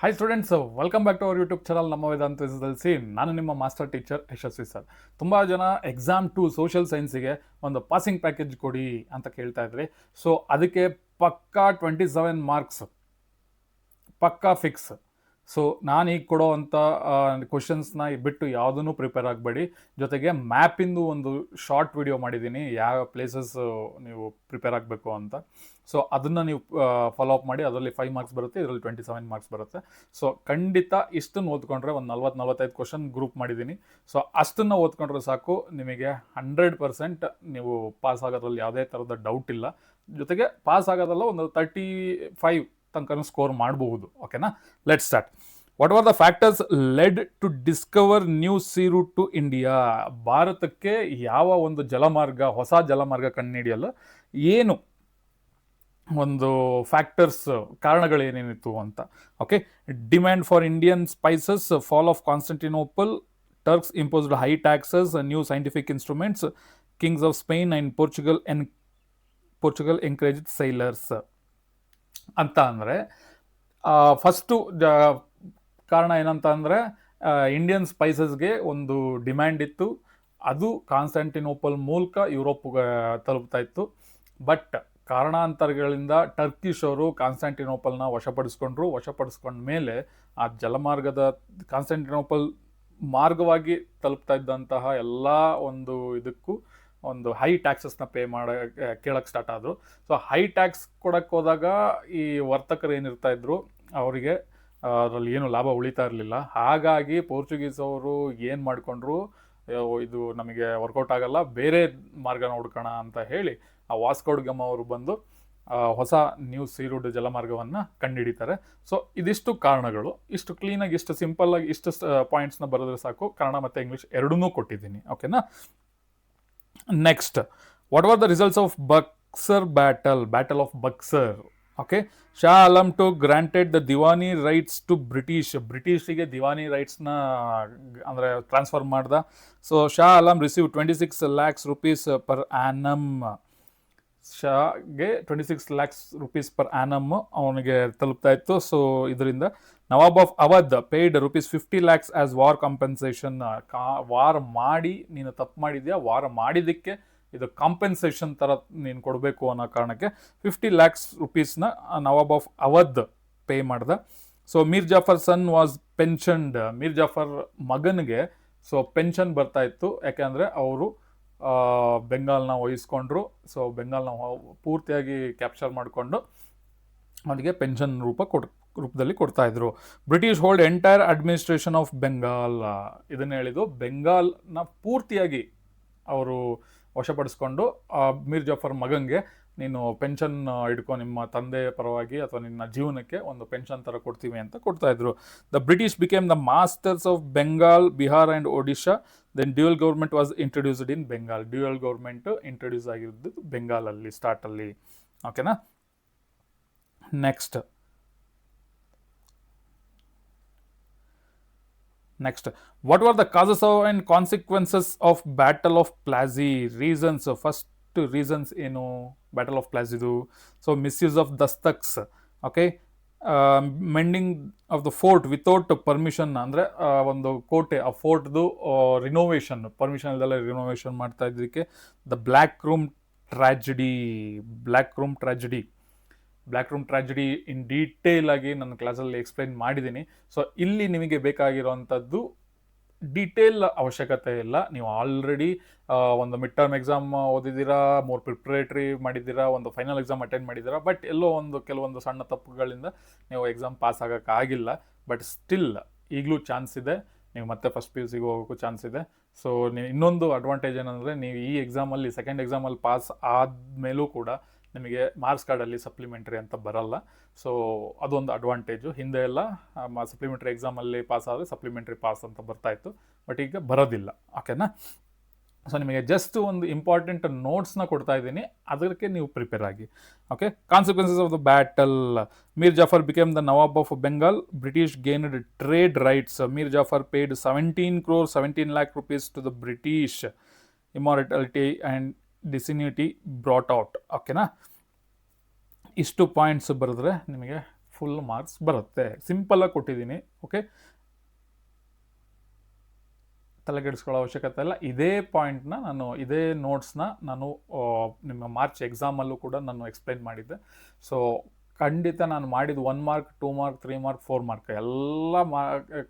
Hi students, welcome back to our YouTube channel ನಮ್ಮ Vedanta S. ನಾನು ನಿಮ್ಮ ಮಾಸ್ಟರ್ ಟೀಚರ್ ಯಶಸ್ವಿ sir. ತುಂಬ ಜನ ಎಕ್ಸಾಮ್ 2 ಸೋಷಿಯಲ್ ಸೈನ್ಸಿಗೆ ಒಂದು ಪಾಸಿಂಗ್ ಪ್ಯಾಕೇಜ್ ಕೊಡಿ ಅಂತ ಕೇಳ್ತಾ ಇದ್ರಿ. ಸೊ ಅದಕ್ಕೆ ಪಕ್ಕಾ 27 ಮಾರ್ಕ್ಸ್ ಪಕ್ಕಾ ಫಿಕ್ಸ್. ಸೊ ನಾನು ಈಗ ಕೊಡೋ ಅಂಥ ಕ್ವಶನ್ಸ್ನ ಬಿಟ್ಟು ಯಾವುದೂ ಪ್ರಿಪೇರ್ ಆಗಬೇಡಿ. ಜೊತೆಗೆ ಮ್ಯಾಪಿಂದು ಒಂದು ಶಾರ್ಟ್ ವಿಡಿಯೋ ಮಾಡಿದ್ದೀನಿ, ಯಾವ ಪ್ಲೇಸಸ್ ನೀವು ಪ್ರಿಪೇರ್ ಆಗಬೇಕು ಅಂತ. ಸೊ ಅದನ್ನು ನೀವು ಫಾಲೋ ಅಪ್ ಮಾಡಿ. ಅದರಲ್ಲಿ 5 ಮಾರ್ಕ್ಸ್ ಬರುತ್ತೆ, ಇದರಲ್ಲಿ 27 ಮಾರ್ಕ್ಸ್ ಬರುತ್ತೆ. ಸೊ ಖಂಡಿತ ಇಷ್ಟನ್ನು ಓದ್ಕೊಂಡ್ರೆ ಒಂದು 40-45 ಕ್ವಶನ್ ಗ್ರೂಪ್ ಮಾಡಿದ್ದೀನಿ. ಸೊ ಅಷ್ಟನ್ನು ಓದ್ಕೊಂಡ್ರೆ ಸಾಕು, ನಿಮಗೆ 100% ನೀವು ಪಾಸ್ ಆಗೋದ್ರಲ್ಲಿ ಯಾವುದೇ ಥರದ ಡೌಟ್ ಇಲ್ಲ. ಜೊತೆಗೆ ಪಾಸ್ ಆಗೋದಲ್ಲ, ಒಂದು 35 ತನಕ ಸ್ಕೋರ್ ಮಾಡಬಹುದು. ಓಕೆನಾ, let start. What are the factors led to discover new sea route to India? ಭಾರತಕ್ಕೆ ಯಾವ ಒಂದು ಜಲಮಾರ್ಗ, ಹೊಸ ಜಲಮಾರ್ಗ ಕಂಡುಹಿಡಿಯಲು ಏನು ಒಂದು ಫ್ಯಾಕ್ಟರ್ಸ್, ಕಾರಣಗಳೇನೇನಿತ್ತು ಅಂತ. Okay, demand for Indian spices, fall of Constantinople, Turks imposed high taxes, new scientific instruments, Kings of Spain and Portugal encourage ಸೈಲರ್ಸ್ ಅಂತ. ಅಂದರೆ ಫಸ್ಟು ಕಾರಣ ಏನಂತ ಅಂದರೆ, ಇಂಡಿಯನ್ ಸ್ಪೈಸಸ್ಗೆ ಒಂದು ಡಿಮ್ಯಾಂಡ್ ಇತ್ತು. ಅದು ಕಾನ್ಸ್ಟಂಟಿನೋಪಲ್ ಮೂಲಕ ಯುರೋಪ್ಗೆ ತಲುಪ್ತಾ ಇತ್ತು. ಬಟ್ ಕಾರಣಾಂತರಗಳಿಂದ ಟರ್ಕಿಶ್ ಅವರು ಕಾನ್ಸ್ಟಂಟಿನೋಪಲ್ನ ವಶಪಡಿಸ್ಕೊಂಡ ಮೇಲೆ ಆ ಜಲಮಾರ್ಗದ ಕಾನ್ಸ್ಟಂಟಿನೋಪಲ್ ಮಾರ್ಗವಾಗಿ ತಲುಪ್ತಾ ಇದ್ದಂತಹ ಎಲ್ಲ ಒಂದು ಇದಕ್ಕೂ ಒಂದು ಹೈ ಟ್ಯಾಕ್ಸಸ್ನ ಕೇಳಕ್ಕೆ ಸ್ಟಾರ್ಟ್ ಆದರು. ಸೊ ಹೈ ಟ್ಯಾಕ್ಸ್ ಕೊಡಕ್ಕೆ ಹೋದಾಗ ಈ ವರ್ತಕರು ಏನಿರ್ತಾ ಇದ್ರು ಅವರಿಗೆ ಅದರಲ್ಲಿ ಏನು ಲಾಭ ಉಳಿತಾ ಇರಲಿಲ್ಲ. ಹಾಗಾಗಿ ಪೋರ್ಚುಗೀಸ್ ಅವರು ಏನು ಮಾಡಿಕೊಂಡ್ರು, ಇದು ನಮಗೆ ವರ್ಕೌಟ್ ಆಗಲ್ಲ, ಬೇರೆ ಮಾರ್ಗನ ಹುಡ್ಕೋಣ ಅಂತ ಹೇಳಿ ಆ ವಾಸ್ಕೋ ಡ ಗಾಮಾ ಅವರು ಬಂದು ಹೊಸ ನ್ಯೂ ಸೀ ರೂಟ್ ಜಲಮಾರ್ಗವನ್ನು ಕಂಡುಹಿಡಿತಾರೆ. ಸೊ ಇದಿಷ್ಟು ಕಾರಣಗಳು. ಇಷ್ಟು ಕ್ಲೀನಾಗಿ, ಇಷ್ಟು ಸಿಂಪಲ್ಲಾಗಿ, ಇಷ್ಟು ಪಾಯಿಂಟ್ಸ್ನ ಬರೆದ್ರೆ ಸಾಕು. ಕನ್ನಡ ಮತ್ತು ಇಂಗ್ಲೀಷ್ ಎರಡನ್ನೂ ಕೊಟ್ಟಿದ್ದೀನಿ. ಓಕೆನಾ, next. What are the results of battle of Buxar? Okay, Shah Alam to granted the Diwani rights to ಬ್ರಿಟಿಷಿಗೆ ದಿವಾನಿ ರೈಟ್ಸ್ನ ಅಂದರೆ ಟ್ರಾನ್ಸ್ಫರ್ ಮಾಡ್ದ. So Shah Alam receive 26 lakhs rupees per annum. ಶಾಗೆ 26 lakhs rupees ಪರ್ ಆ್ಯನಮ್ ಅವನಿಗೆ ತಲುಪ್ತಾ ಇತ್ತು. ಸೊ ಇದರಿಂದ Nawab of Awadh paid ₹50 lakhs as war compensation. War ಮಾಡಿ, ನೀನು ತಪ್ಪು ಮಾಡಿದ್ಯಾ, ವಾರ್ ಮಾಡಿದ್ದಕ್ಕೆ ಇದು ಕಾಂಪೆನ್ಸೇಷನ್ ಥರ ನೀನು ಕೊಡಬೇಕು ಅನ್ನೋ ಕಾರಣಕ್ಕೆ 50 lakhs rupeesನ ನವಾಬ್ ಆಫ್ ಅವಧ್ ಪೇ ಮಾಡ್ದ. So Mir Jafar son was pensioned. Mir Jafar ಮಗನಿಗೆ ಸೊ ಪೆನ್ಷನ್ ಬರ್ತಾ ಇತ್ತು, ಯಾಕೆಂದರೆ ಅವರು ಬೆಂಗಾಲ್ನ ವಹಿಸ್ಕೊಂಡ್ರು. ಸೊ ಬೆಂಗಾಲ್ನ ಪೂರ್ತಿಯಾಗಿ ಕ್ಯಾಪ್ಚರ್ ಮಾಡಿಕೊಂಡು ಅವನಿಗೆ ಪೆನ್ಷನ್ ರೂಪದಲ್ಲಿ ಕೊಡ್ತಾ ಇದ್ರು. British hold entire administration of Bengal. ಇದನ್ನು ಹೇಳಿದ್ದು, ಬೆಂಗಾಲ್ನ ಪೂರ್ತಿಯಾಗಿ ಅವರು ವಶಪಡಿಸ್ಕೊಂಡು ಮೀರ್ ಜಾಫರ್ ಮಗಂಗೆ ನೀನು ಪೆನ್ಷನ್ ಇಟ್ಕೊ, ನಿಮ್ಮ ತಂದೆ ಪರವಾಗಿ ಅಥವಾ ನಿನ್ನ ಜೀವನಕ್ಕೆ ಒಂದು ಪೆನ್ಷನ್ ಥರ ಕೊಡ್ತೀವಿ ಅಂತ ಕೊಡ್ತಾ ಇದ್ರು. The British became the masters of Bengal, Bihar and Odisha. Then dual government was introduced in Bengal. Dual government introduce ಆಗಿದ್ದು ಬೆಂಗಾಲಲ್ಲಿ, ಸ್ಟಾರ್ಟಲ್ಲಿ. ಓಕೆನಾ, next. What were the causes and consequences of Battle of Plassey? Reasons. First reasons ಏನು Battle of Plasseyದು? So misuse of dastaks. Okay, mending of the fort without permission. ಅಂದರೆ ಒಂದು ಕೋಟೆ, ಆ ಫೋರ್ಟ್ದು ರಿನೋವೇಷನ್, ಪರ್ಮಿಷನ್ ಇಲ್ದೆಲ್ಲ ರಿನೋವೇಷನ್ ಮಾಡ್ತಾ ಇದ್ದಕ್ಕೆ. The black room tragedy in detail ಆಗಿ ನನ್ನ ಕ್ಲಾಸಲ್ಲಿ ಎಕ್ಸ್ಪ್ಲೈನ್ ಮಾಡಿದ್ದೀನಿ. ಸೊ ಇಲ್ಲಿ ನಿಮಗೆ ಬೇಕಾಗಿರೋವಂಥದ್ದು ಡೀಟೇಲ್ ಅವಶ್ಯಕತೆ ಇಲ್ಲ. ನೀವು ಆಲ್ರೆಡಿ ಒಂದು ಮಿಡ್ ಟರ್ಮ್ ಎಕ್ಸಾಮ್ ಓದಿದ್ದೀರಾ, 3 ಪ್ರಿಪ್ರೇಟರಿ ಮಾಡಿದ್ದೀರಾ, ಒಂದು ಫೈನಲ್ ಎಕ್ಸಾಮ್ ಅಟೆಂಡ್ ಮಾಡಿದ್ದೀರಾ. ಬಟ್ ಎಲ್ಲೋ ಕೆಲವೊಂದು ಸಣ್ಣ ತಪ್ಪುಗಳಿಂದ ನೀವು ಎಕ್ಸಾಮ್ ಪಾಸ್ ಆಗೋಕ್ಕಾಗಿಲ್ಲ. ಬಟ್ ಸ್ಟಿಲ್ ಈಗಲೂ ಚಾನ್ಸ್ ಇದೆ, ನೀವು ಮತ್ತೆ ಫಸ್ಟ್ PUCಗೆ ಹೋಗೋಕ್ಕೂ ಚಾನ್ಸ್ ಇದೆ. ಸೊ ನೀವು ಇನ್ನೊಂದು ಅಡ್ವಾಂಟೇಜ್ ಏನಂದರೆ, ನೀವು ಈ ಎಕ್ಸಾಮಲ್ಲಿ, ಸೆಕೆಂಡ್ ಎಕ್ಸಾಮಲ್ಲಿ ಪಾಸ್ ಆದಮೇಲೂ ಕೂಡ ನಿಮಗೆ ಮಾರ್ಕ್ಸ್ ಕಾರ್ಡಲ್ಲಿ ಸಪ್ಲಿಮೆಂಟ್ರಿ ಅಂತ ಬರಲ್ಲ. ಸೊ ಅದೊಂದು ಅಡ್ವಾಂಟೇಜು. ಹಿಂದೆ ಎಲ್ಲ ಸಪ್ಲಿಮೆಂಟ್ರಿ ಎಕ್ಸಾಮಲ್ಲಿ ಪಾಸ್ ಆದರೆ ಸಪ್ಲಿಮೆಂಟ್ರಿ ಪಾಸ್ ಅಂತ ಬರ್ತಾಯಿತ್ತು, ಬಟ್ ಈಗ ಬರೋದಿಲ್ಲ. ಓಕೆನಾ, ಸೊ ನಿಮಗೆ ಜಸ್ಟ್ ಒಂದು ಇಂಪಾರ್ಟೆಂಟ್ ನೋಟ್ಸ್ನ ಕೊಡ್ತಾ ಇದ್ದೀನಿ, ಅದಕ್ಕೆ ನೀವು ಪ್ರಿಪೇರ್ ಆಗಿ. Okay, consequences of the battle. Mir Jafar became the Nawab of Bengal. British gained trade rights. Mir Jafar paid 17 lakh rupees to the British. Immorality and disunity brought out. ಓಕೆನಾ, ಇಷ್ಟು ಪಾಯಿಂಟ್ಸ್ ಬರೆದ್ರೆ ನಿಮಗೆ ಫುಲ್ ಮಾರ್ಕ್ಸ್ ಬರುತ್ತೆ. ಸಿಂಪಲಾಗಿ ಕೊಟ್ಟಿದ್ದೀನಿ. ಓಕೆ, ತಲೆಗೆಡಿಸ್ಕೊಳ್ಳೋ ಅವಶ್ಯಕತೆ ಇಲ್ಲ. ಇದೇ ಪಾಯಿಂಟ್ನ ನಾನು, ಇದೇ ನೋಟ್ಸ್ನ ನಾನು ನಿಮ್ಮ ಮಾರ್ಚ್ ಎಕ್ಸಾಮಲ್ಲೂ ಕೂಡ ನಾನು ಎಕ್ಸ್ಪ್ಲೈನ್ ಮಾಡಿದ್ದೆ. ಸೊ ಖಂಡಿತ ನಾನು ಮಾಡಿದ್ದು 1 ಮಾರ್ಕ್, 2 ಮಾರ್ಕ್, 3 ಮಾರ್ಕ್, 4 ಮಾರ್ಕ್ ಎಲ್ಲ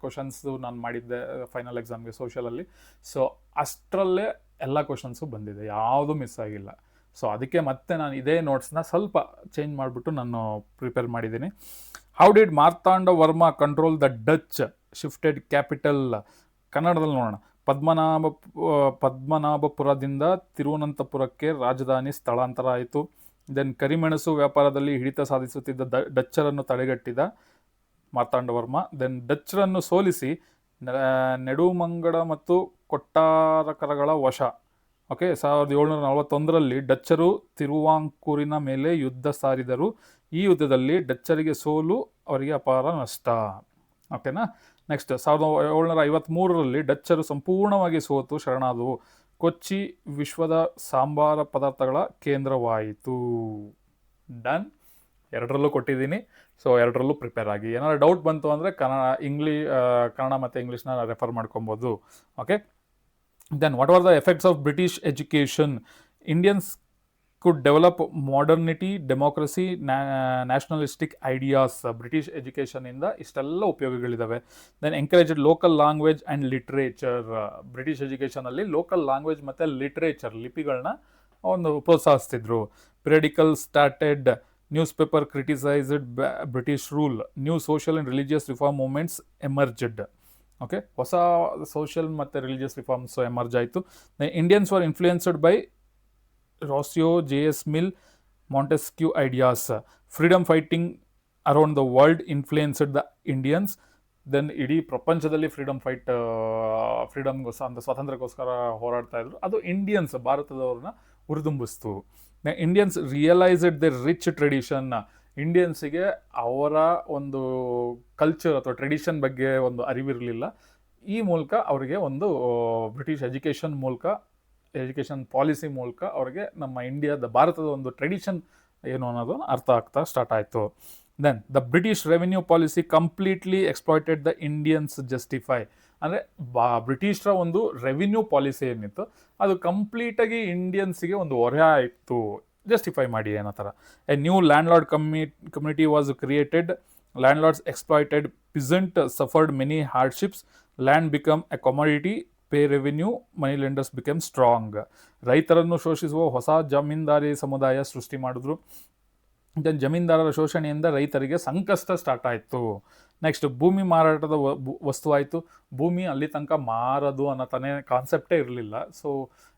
ಕ್ವಶನ್ಸು ನಾನು ಮಾಡಿದ್ದೆ ಫೈನಲ್ ಎಕ್ಸಾಮ್ಗೆ ಸೋಷಲಲ್ಲಿ. ಸೊ ಅಷ್ಟರಲ್ಲೇ ಎಲ್ಲ ಕ್ವಶನ್ಸು ಬಂದಿದೆ, ಯಾವುದೂ ಮಿಸ್ ಆಗಿಲ್ಲ. ಸೊ ಅದಕ್ಕೆ ಮತ್ತೆ ನಾನು ಇದೇ ನೋಟ್ಸ್ನ ಸ್ವಲ್ಪ ಚೇಂಜ್ ಮಾಡಿಬಿಟ್ಟು ನಾನು ಪ್ರಿಪೇರ್ ಮಾಡಿದ್ದೀನಿ. How did Marthanda Varma control the Dutch shifted capital? ಕನ್ನಡದಲ್ಲಿ ನೋಡೋಣ. ಪದ್ಮನಾಭಪುರದಿಂದ ತಿರುವನಂತಪುರಕ್ಕೆ ರಾಜಧಾನಿ ಸ್ಥಳಾಂತರ ಆಯಿತು. ದೆನ್ ಕರಿಮೆಣಸು ವ್ಯಾಪಾರದಲ್ಲಿ ಹಿಡಿತ ಸಾಧಿಸುತ್ತಿದ್ದ ಡಚ್ಚರನ್ನು ತಡೆಗಟ್ಟಿದ ಮಾರ್ತಾಂಡ ವರ್ಮ. ದೆನ್ ಡಚ್ಚರನ್ನು ಸೋಲಿಸಿ ನೆಡುಮಂಗಡ ಮತ್ತು ಕೊಟ್ಟಾರಕರಗಳ ವಶ. ಓಕೆ, 1741ರಲ್ಲಿ ಡಚ್ಚರು ತಿರುವಾಂಕೂರಿನ ಮೇಲೆ ಯುದ್ಧ ಸಾರಿದರು. ಈ ಯುದ್ಧದಲ್ಲಿ ಡಚ್ಚರಿಗೆ ಸೋಲು, ಅವರಿಗೆ ಅಪಾರ ನಷ್ಟ. ಓಕೆನಾ. ನೆಕ್ಸ್ಟ್ 1753ರಲ್ಲಿ ಡಚ್ಚರು ಸಂಪೂರ್ಣವಾಗಿ ಸೋತು ಶರಣಾದವು. ಕೊಚ್ಚಿ ವಿಶ್ವದ ಸಾಂಬಾರ ಪದಾರ್ಥಗಳ ಕೇಂದ್ರವಾಯಿತು. ಡನ್. ಎರಡರಲ್ಲೂ ಕೊಟ್ಟಿದ್ದೀನಿ. ಸೊ ಎರಡರಲ್ಲೂ ಪ್ರಿಪೇರ್ ಆಗಿ. ಏನಾದ್ರು ಡೌಟ್ ಬಂತು ಅಂದರೆ ಕನ್ನಡ ಮತ್ತು ಇಂಗ್ಲೀಷ್ನ ರೆಫರ್ ಮಾಡ್ಕೊಬೋದು. Okay. Then what are the effects of British education? Indians could develop modernity, democracy, nationalistic ideas. British ಎಜುಕೇಷನಿಂದ ಇಷ್ಟೆಲ್ಲ ಉಪಯೋಗಗಳಿದ್ದಾವೆ. Then encourage local language and literature. British ಎಜುಕೇಷನಲ್ಲಿ ಲೋಕಲ್ ಲ್ಯಾಂಗ್ವೇಜ್ ಮತ್ತು ಲಿಟ್ರೇಚರ್, ಲಿಪಿಗಳನ್ನ ಒಂದು ಪ್ರೋತ್ಸಾಹಿಸ್ತಿದ್ರು. Periodical started, newspaper criticised British rule, new social and religious reform movements emerged. Okay, ಹೊಸ social ಮತ್ತು ರಿಲಿಜಿಯಸ್ ರಿಫಾರ್ಮ್ಸ್ ಎಮರ್ಜ್ ಆಯಿತು. Indians were influenced by Rousseau, J.S. Mill, Montesquieu ideas. Freedom fighting around the world influenced the Indians. Then ಇಡೀ ಪ್ರಪಂಚದಲ್ಲಿ ಸ್ವಾತಂತ್ರ್ಯಕ್ಕೋಸ್ಕರ ಹೋರಾಡ್ತಾ ಇದ್ರು. ಅದು Indians, ಭಾರತದವ್ರನ್ನ ಹುರಿದುಂಬಿಸ್ತು. Indians realised the rich tradition. ಇಂಡಿಯನ್ಸಿಗೆ ಅವರ ಒಂದು ಕಲ್ಚರ್ ಅಥವಾ ಟ್ರೆಡಿಷನ್ ಬಗ್ಗೆ ಒಂದು ಅರಿವಿರಲಿಲ್ಲ. ಈ ಮೂಲಕ ಅವರಿಗೆ ಒಂದು ಬ್ರಿಟಿಷ್ ಎಜುಕೇಷನ್ ಪಾಲಿಸಿ ಮೂಲಕ ಅವ್ರಿಗೆ ನಮ್ಮ ಭಾರತದ ಒಂದು ಟ್ರೆಡಿಷನ್ ಏನು ಅನ್ನೋದು ಅರ್ಥ ಆಗ್ತಾ ಸ್ಟಾರ್ಟ್ ಆಯಿತು. Then the British revenue policy completely exploited the Indians justify. ಅಂದರೆ ಬ್ರಿಟಿಷರ ಒಂದು ರೆವಿನ್ಯೂ ಪಾಲಿಸಿ ಏನಿತ್ತು ಅದು ಕಂಪ್ಲೀಟಾಗಿ ಇಂಡಿಯನ್ಸಿಗೆ ಒಂದು ಹೊರೆ ಆಯಿತು. ಜಸ್ಟಿಫೈ ಮಾಡಿ ಏನೋ ಥರ. A new landlord community was created. Landlords exploited peasant, suffered many hardships. Land become a commodity, pay revenue, money lenders become strong. ರೈತರನ್ನು ಶೋಷಿಸುವ ಹೊಸ ಜಮೀನ್ದಾರಿ ಸಮುದಾಯ ಸೃಷ್ಟಿ ಮಾಡಿದ್ರು. ದೆನ್ ಜಮೀನ್ದಾರರ ಶೋಷಣೆಯಿಂದ ರೈತರಿಗೆ ಸಂಕಷ್ಟ ಸ್ಟಾರ್ಟ್ ಆಯಿತು. ನೆಕ್ಸ್ಟ್ ಭೂಮಿ ಮಾರಾಟದ ವಸ್ತು ಆಯಿತು. ಭೂಮಿ ಅಲ್ಲಿ ತನಕ ಮಾರದು ಅನ್ನೋ ತಾನೇ ಕಾನ್ಸೆಪ್ಟೇ ಇರಲಿಲ್ಲ. ಸೊ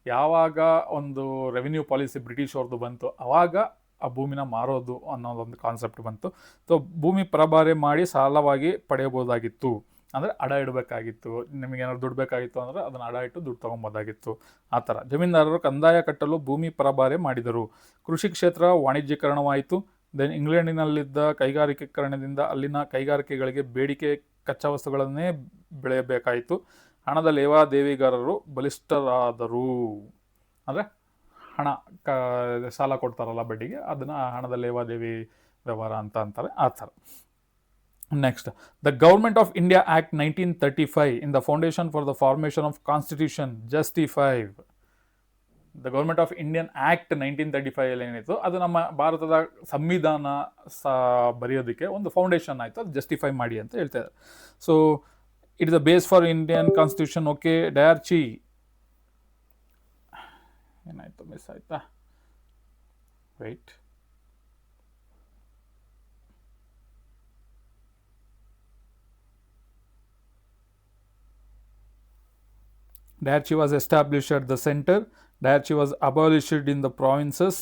ಯಾವಾಗ ಒಂದು ರೆವಿನ್ಯೂ ಪಾಲಿಸಿ ಬ್ರಿಟಿಷ್ ಅವ್ರದ್ದು ಬಂತು ಆವಾಗ ಆ ಭೂಮಿನ ಮಾರೋದು ಅನ್ನೋದೊಂದು ಕಾನ್ಸೆಪ್ಟ್ ಬಂತು. ಸೊ ಭೂಮಿ ಪರಭಾರೆ ಮಾಡಿ ಸಾಲವಾಗಿ ಪಡೆಯಬಹುದಾಗಿತ್ತು. ಅಂದರೆ ಅಡ ಇಡಬೇಕಾಗಿತ್ತು. ನಿಮಗೇನಾದ್ರು ದುಡ್ಡು ಬೇಕಾಗಿತ್ತು ಅಂದರೆ ಅದನ್ನು ಅಡ ಇಟ್ಟು ದುಡ್ಡು ತೊಗೊಬೋದಾಗಿತ್ತು. ಆ ಥರ ಜಮೀನ್ದಾರರು ಕಂದಾಯ ಕಟ್ಟಲು ಭೂಮಿ ಪರಭಾರೆ ಮಾಡಿದರು. ಕೃಷಿ ಕ್ಷೇತ್ರ ವಾಣಿಜ್ಯೀಕರಣವಾಯಿತು. ದೆನ್ ಇಂಗ್ಲೆಂಡಿನಲ್ಲಿದ್ದ ಕೈಗಾರಿಕೀಕರಣದಿಂದ ಅಲ್ಲಿನ ಕೈಗಾರಿಕೆಗಳಿಗೆ ಬೇಡಿಕೆ ಕಚ್ಚಾ ವಸ್ತುಗಳನ್ನೇ ಬೆಳೆಯಬೇಕಾಯಿತು. ಹಣದ ಲೇವಾದೇವಿಗಾರರು ಬಲಿಷ್ಠರಾದರು. ಅಂದರೆ ಸಾಲ ಕೊಡ್ತಾರಲ್ಲ ಬಡ್ಡಿಗೆ, ಅದನ್ನು ಹಣದ ಲೇವಾದೇವಿ ವ್ಯವಹಾರ ಅಂತ ಅಂತಾರೆ. ಆ ಥರ. Next, the Government of India Act 1935 in the foundation for the formation of Constitution justify. The Government of Indian Act 1935 ಏನಿತ್ತು ಅದು ನಮ್ಮ ಭಾರತದ ಸಂವಿಧಾನ ಬರೆಯೋದಕ್ಕೆ ಒಂದು ಫೌಂಡೇಶನ್ ಆಯಿತು. ಅದು ಜಸ್ಟಿಫೈ ಮಾಡಿ ಅಂತ ಹೇಳ್ತಾರೆ. So it is the base for Indian constitution. Okay, diarchy ಏನಾಯಿತು, ಮಿಸ್ ಆಯಿತಾ? Wait. Diarchy was established at the center. Diarchy was abolished in the provinces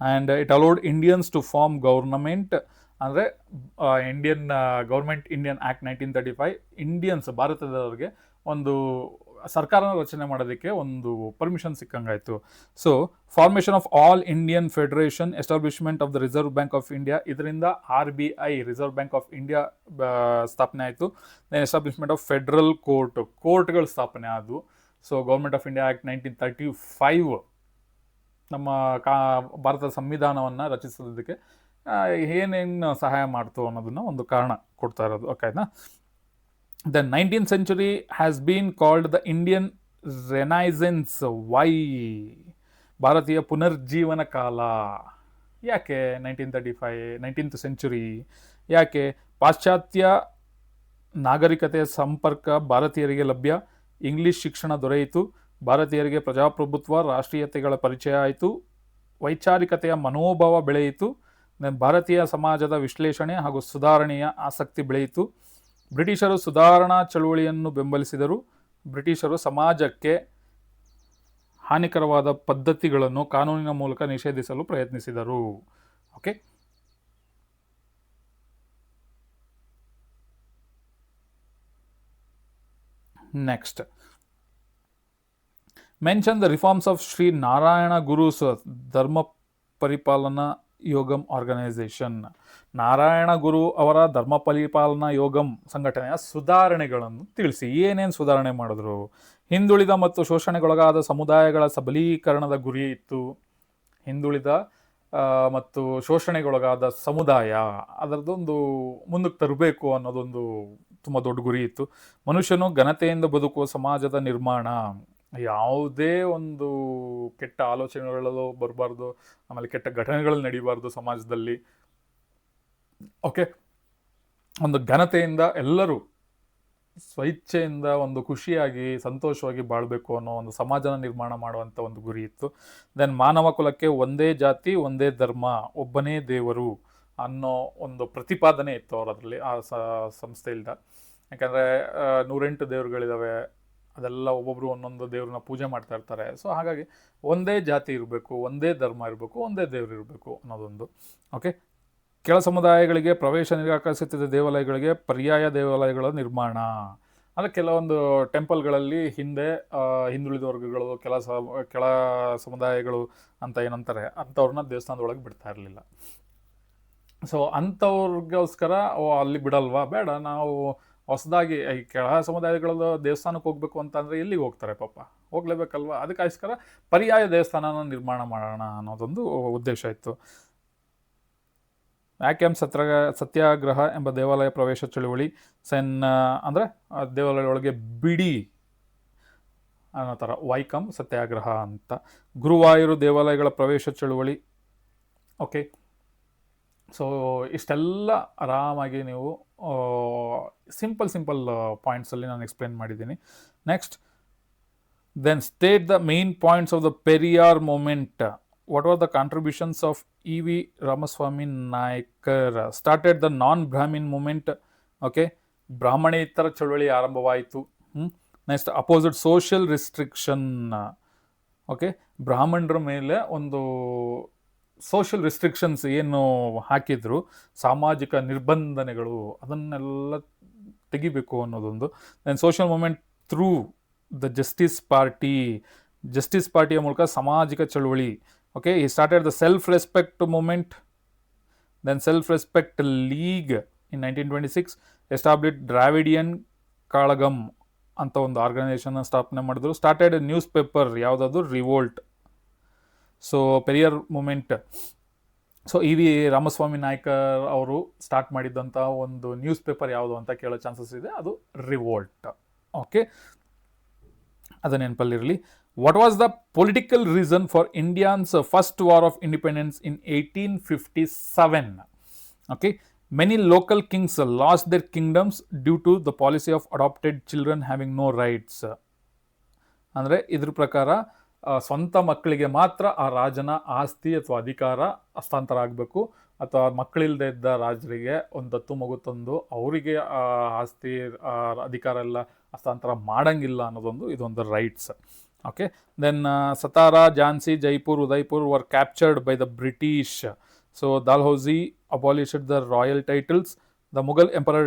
and it allowed Indians to form government. ಅಂದರೆ Indian government Indian act 1935 Indians, ಭಾರತದವ್ರಿಗೆ ಒಂದು ಸರ್ಕಾರನ ರಚನೆ ಮಾಡೋದಕ್ಕೆ ಒಂದು permission ಸಿಕ್ಕಂಗಾಯಿತು. So formation of all Indian federation, establishment of the reserve bank of India, ಇದರಿಂದ RBI reserve bank of India ಸ್ಥಾಪನೆ ಆಯಿತು. ದೆನ್ ಎಸ್ಟಾಬ್ಲಿಷ್ಮೆಂಟ್ ಆಫ್ ಫೆಡ್ರಲ್ ಕೋರ್ಟ್ಗಳು ಸ್ಥಾಪನೆ ಆದವು. So government of India act 1935 ನಮ್ಮ ಭಾರತದ ಸಂವಿಧಾನವನ್ನು ರಚಿಸೋದಕ್ಕೆ ಏನೇನು ಸಹಾಯ ಮಾಡ್ತು ಅನ್ನೋದನ್ನ ಒಂದು ಕಾರಣ ಕೊಡ್ತಾ ಇರೋದು. ಓಕೆನಾ. The 19th century has been called the Indian renaissance. Why? ಭಾರತೀಯ ಪುನರ್ಜೀವನ ಕಾಲ. ಯಾಕೆ 1935 ಸೆಂಚುರಿ? ಯಾಕೆ? ಪಾಶ್ಚಾತ್ಯ ನಾಗರಿಕತೆಯ ಸಂಪರ್ಕ ಭಾರತೀಯರಿಗೆ ಲಭ್ಯ, ಇಂಗ್ಲಿಷ್ ಶಿಕ್ಷಣ ದೊರೆಯಿತು, ಭಾರತೀಯರಿಗೆ ಪ್ರಜಾಪ್ರಭುತ್ವ ರಾಷ್ಟ್ರೀಯತೆಗಳ ಪರಿಚಯ ಆಯಿತು, ವೈಚಾರಿಕತೆಯ ಮನೋಭಾವ ಬೆಳೆಯಿತು, ಭಾರತೀಯ ಸಮಾಜದ ವಿಶ್ಲೇಷಣೆ ಹಾಗೂ ಸುಧಾರಣೆಯ ಆಸಕ್ತಿ ಬೆಳೆಯಿತು. ಬ್ರಿಟಿಷರು ಸುಧಾರಣಾ ಚಳುವಳಿಯನ್ನು ಬೆಂಬಲಿಸಿದರು. ಬ್ರಿಟಿಷರು ಸಮಾಜಕ್ಕೆ ಹಾನಿಕರವಾದ ಪದ್ಧತಿಗಳನ್ನು ಕಾನೂನಿನ ಮೂಲಕ ನಿಷೇಧಿಸಲು ಪ್ರಯತ್ನಿಸಿದರು. Okay. Next, mention the reforms of Shri Narayana Guru's Dharma Paripalana ಯೋಗಂ organisation. Narayana Guru ಅವರ ಧರ್ಮ ಪರಿಪಾಲನಾ ಯೋಗಂ ಸಂಘಟನೆಯ ಸುಧಾರಣೆಗಳನ್ನು ತಿಳಿಸಿ. ಏನೇನು ಸುಧಾರಣೆ ಮಾಡಿದ್ರು? ಹಿಂದುಳಿದ ಮತ್ತು ಶೋಷಣೆಗೊಳಗಾದ ಸಮುದಾಯಗಳ ಸಬಲೀಕರಣದ ಗುರಿ ಇತ್ತು. ಹಿಂದುಳಿದ ಮತ್ತು ಶೋಷಣೆಗೊಳಗಾದ ಸಮುದಾಯ ಅದರದೊಂದು ಮುಂದಕ್ಕೆ ತರಬೇಕು ಅನ್ನೋದೊಂದು ತುಂಬ ದೊಡ್ಡ ಗುರಿ ಇತ್ತು. ಮನುಷ್ಯನು ಘನತೆಯಿಂದ ಬದುಕುವ ಸಮಾಜದ ನಿರ್ಮಾಣ, ಯಾವುದೇ ಒಂದು ಕೆಟ್ಟ ಆಲೋಚನೆಗಳು ಬರಬಾರ್ದು, ಆಮೇಲೆ ಕೆಟ್ಟ ಘಟನೆಗಳು ನಡೀಬಾರ್ದು ಸಮಾಜದಲ್ಲಿ. ಓಕೆ. ಒಂದು ಘನತೆಯಿಂದ ಎಲ್ಲರೂ ಸ್ವಇಚ್ಛೆಯಿಂದ ಒಂದು ಖುಷಿಯಾಗಿ ಸಂತೋಷವಾಗಿ ಬಾಳಬೇಕು ಅನ್ನೋ ಒಂದು ಸಮಾಜನ ನಿರ್ಮಾಣ ಮಾಡುವಂಥ ಒಂದು ಗುರಿ ಇತ್ತು. ದೆನ್ ಮಾನವ ಕುಲಕ್ಕೆ ಒಂದೇ ಜಾತಿ ಒಂದೇ ಧರ್ಮ ಒಬ್ಬನೇ ದೇವರು ಅನ್ನೋ ಒಂದು ಪ್ರತಿಪಾದನೆ ಇತ್ತು ಅವರದ್ರಲ್ಲಿ, ಆ ಸಂಸ್ಥೆಯಿಂದ. ಯಾಕಂದರೆ 108 ದೇವರುಗಳಿದ್ದಾವೆ, ಅದೆಲ್ಲ ಒಬ್ಬೊಬ್ಬರು ಒಂದೊಂದು ದೇವ್ರನ್ನ ಪೂಜೆ ಮಾಡ್ತಾ ಇರ್ತಾರೆ. ಸೊ ಹಾಗಾಗಿ ಒಂದೇ ಜಾತಿ ಇರಬೇಕು, ಒಂದೇ ಧರ್ಮ ಇರಬೇಕು, ಒಂದೇ ದೇವರು ಇರಬೇಕು ಅನ್ನೋದೊಂದು. ಓಕೆ. ಕೆಳ ಸಮುದಾಯಗಳಿಗೆ ಪ್ರವೇಶ ನಿರಾಕರಿಸುತ್ತಿದ್ದ ದೇವಾಲಯಗಳಿಗೆ ಪರ್ಯಾಯ ದೇವಾಲಯಗಳ ನಿರ್ಮಾಣ. ಅಂದರೆ ಕೆಲವೊಂದು ಟೆಂಪಲ್ಗಳಲ್ಲಿ ಹಿಂದೆ ಹಿಂದುಳಿದ ವರ್ಗಗಳು, ಕೆಳ ಸಮುದಾಯಗಳು ಅಂತ ಏನಂತಾರೆ, ಅಂಥವ್ರನ್ನ ದೇವಸ್ಥಾನದೊಳಗೆ ಬಿಡ್ತಾ ಇರಲಿಲ್ಲ. ಸೊ ಅಂಥವ್ರಿಗೋಸ್ಕರ ಅಲ್ಲಿ ಬಿಡಲ್ವಾ, ಬೇಡ, ನಾವು ಹೊಸದಾಗಿ ಈ ಕೆಳ ಸಮುದಾಯಗಳದ್ದು ದೇವಸ್ಥಾನಕ್ಕೆ ಹೋಗ್ಬೇಕು ಅಂತಂದರೆ ಎಲ್ಲಿಗೆ ಹೋಗ್ತಾರೆ ಪಾಪ, ಹೋಗ್ಲೇಬೇಕಲ್ವ. ಅದಕ್ಕೋಸ್ಕರ ಪರ್ಯಾಯ ದೇವಸ್ಥಾನನ ನಿರ್ಮಾಣ ಮಾಡೋಣ ಅನ್ನೋದೊಂದು ಉದ್ದೇಶ ಇತ್ತು. ಯಾಕೆಂ ಸತ್ಯಾಗ್ರಹ ಎಂಬ ದೇವಾಲಯ ಪ್ರವೇಶ ಚಳುವಳಿ. ಅಂದರೆ ದೇವಾಲಯದೊಳಗೆ ಬಿಡಿ ಅನ್ನೋ ಥರ, ವೈಕಂ ಸತ್ಯಾಗ್ರಹ ಅಂತ. ಗುರುವಾಯೂರು ದೇವಾಲಯಗಳ ಪ್ರವೇಶ ಚಳುವಳಿ. ಓಕೆ. ಸೊ ಇಷ್ಟೆಲ್ಲ ಆರಾಮಾಗಿ ನೀವು ಸಿಂಪಲ್ ಪಾಯಿಂಟ್ಸಲ್ಲಿ ನಾನು ಎಕ್ಸ್ಪ್ಲೇನ್ ಮಾಡಿದ್ದೀನಿ. Next, then state the main points of the Periyar movement. What are the contributions of E.V. Ramaswamy Naicker started the non Brahmin movement. Okay. ಬ್ರಾಹ್ಮಣೇತರ ಚಳುವಳಿ ಆರಂಭವಾಯಿತು. Next, opposite social restriction. Okay. ಬ್ರಾಹ್ಮಣರ ಮೇಲೆ ಒಂದು ಸೋಷಿಯಲ್ ರಿಸ್ಟ್ರಿಕ್ಷನ್ಸ್ ಏನು ಹಾಕಿದ್ರು, ಸಾಮಾಜಿಕ ನಿರ್ಬಂಧನೆಗಳು, ಅದನ್ನೆಲ್ಲ ತೆಗಿಬೇಕು ಅನ್ನೋದೊಂದು. Then social movement through the justice ಪಾರ್ಟಿಯ ಮೂಲಕ ಸಾಮಾಜಿಕ ಚಳುವಳಿ. Okay, he started the self-respect movement, then self-respect league in 1926, established Dravidian Kalagam ಅಂತ ಒಂದು ಆರ್ಗನೈಸೇಷನ್ ಸ್ಥಾಪನೆ ಮಾಡಿದ್ರು. ಸ್ಟಾರ್ಟೆಡ್ ನ್ಯೂಸ್ ಪೇಪರ್, ಯಾವುದಾದ್ರು revolt. So Periyar movement, so E.V. Ramaswamy Naicker ಅವರು ಸ್ಟಾರ್ಟ್ ಮಾಡಿದ್ದಂಥ ಒಂದು ನ್ಯೂಸ್ ಪೇಪರ್ ಯಾವುದು ಅಂತ ಕೇಳೋ ಚಾನ್ಸಸ್ ಇದೆ, ಅದು ರಿವೋಲ್ಟ್. ಓಕೆ, ಅದು ನೆನಪಲ್ಲಿರಲಿ. What was the political reason for India's first war of independence in 1857? Okay, many local kings lost their kingdoms due to the policy of adopted children having no rights. ಅಂದರೆ ಇದ್ರ ಪ್ರಕಾರ ಸ್ವಂತ ಮಕ್ಕಳಿಗೆ ಮಾತ್ರ ಆ ರಾಜನ ಆಸ್ತಿ ಅಥವಾ ಅಧಿಕಾರ ಹಸ್ತಾಂತರ ಆಗಬೇಕು, ಅಥವಾ ಮಕ್ಕಳಿಲ್ಲದೆ ಇದ್ದ ರಾಜರಿಗೆ ಒಂದು ದತ್ತು ಮಗು ತಂದು ಅವರಿಗೆ ಆಸ್ತಿ ಅಧಿಕಾರ ಎಲ್ಲ ಹಸ್ತಾಂತರ ಮಾಡಂಗಿಲ್ಲ ಅನ್ನೋದೊಂದು ಇದೊಂದು rights. Okay, then Satara, Jhansi, Jaipur, Udaipur were captured by the British. So Dalhousie abolished the royal titles. The Mughal emperor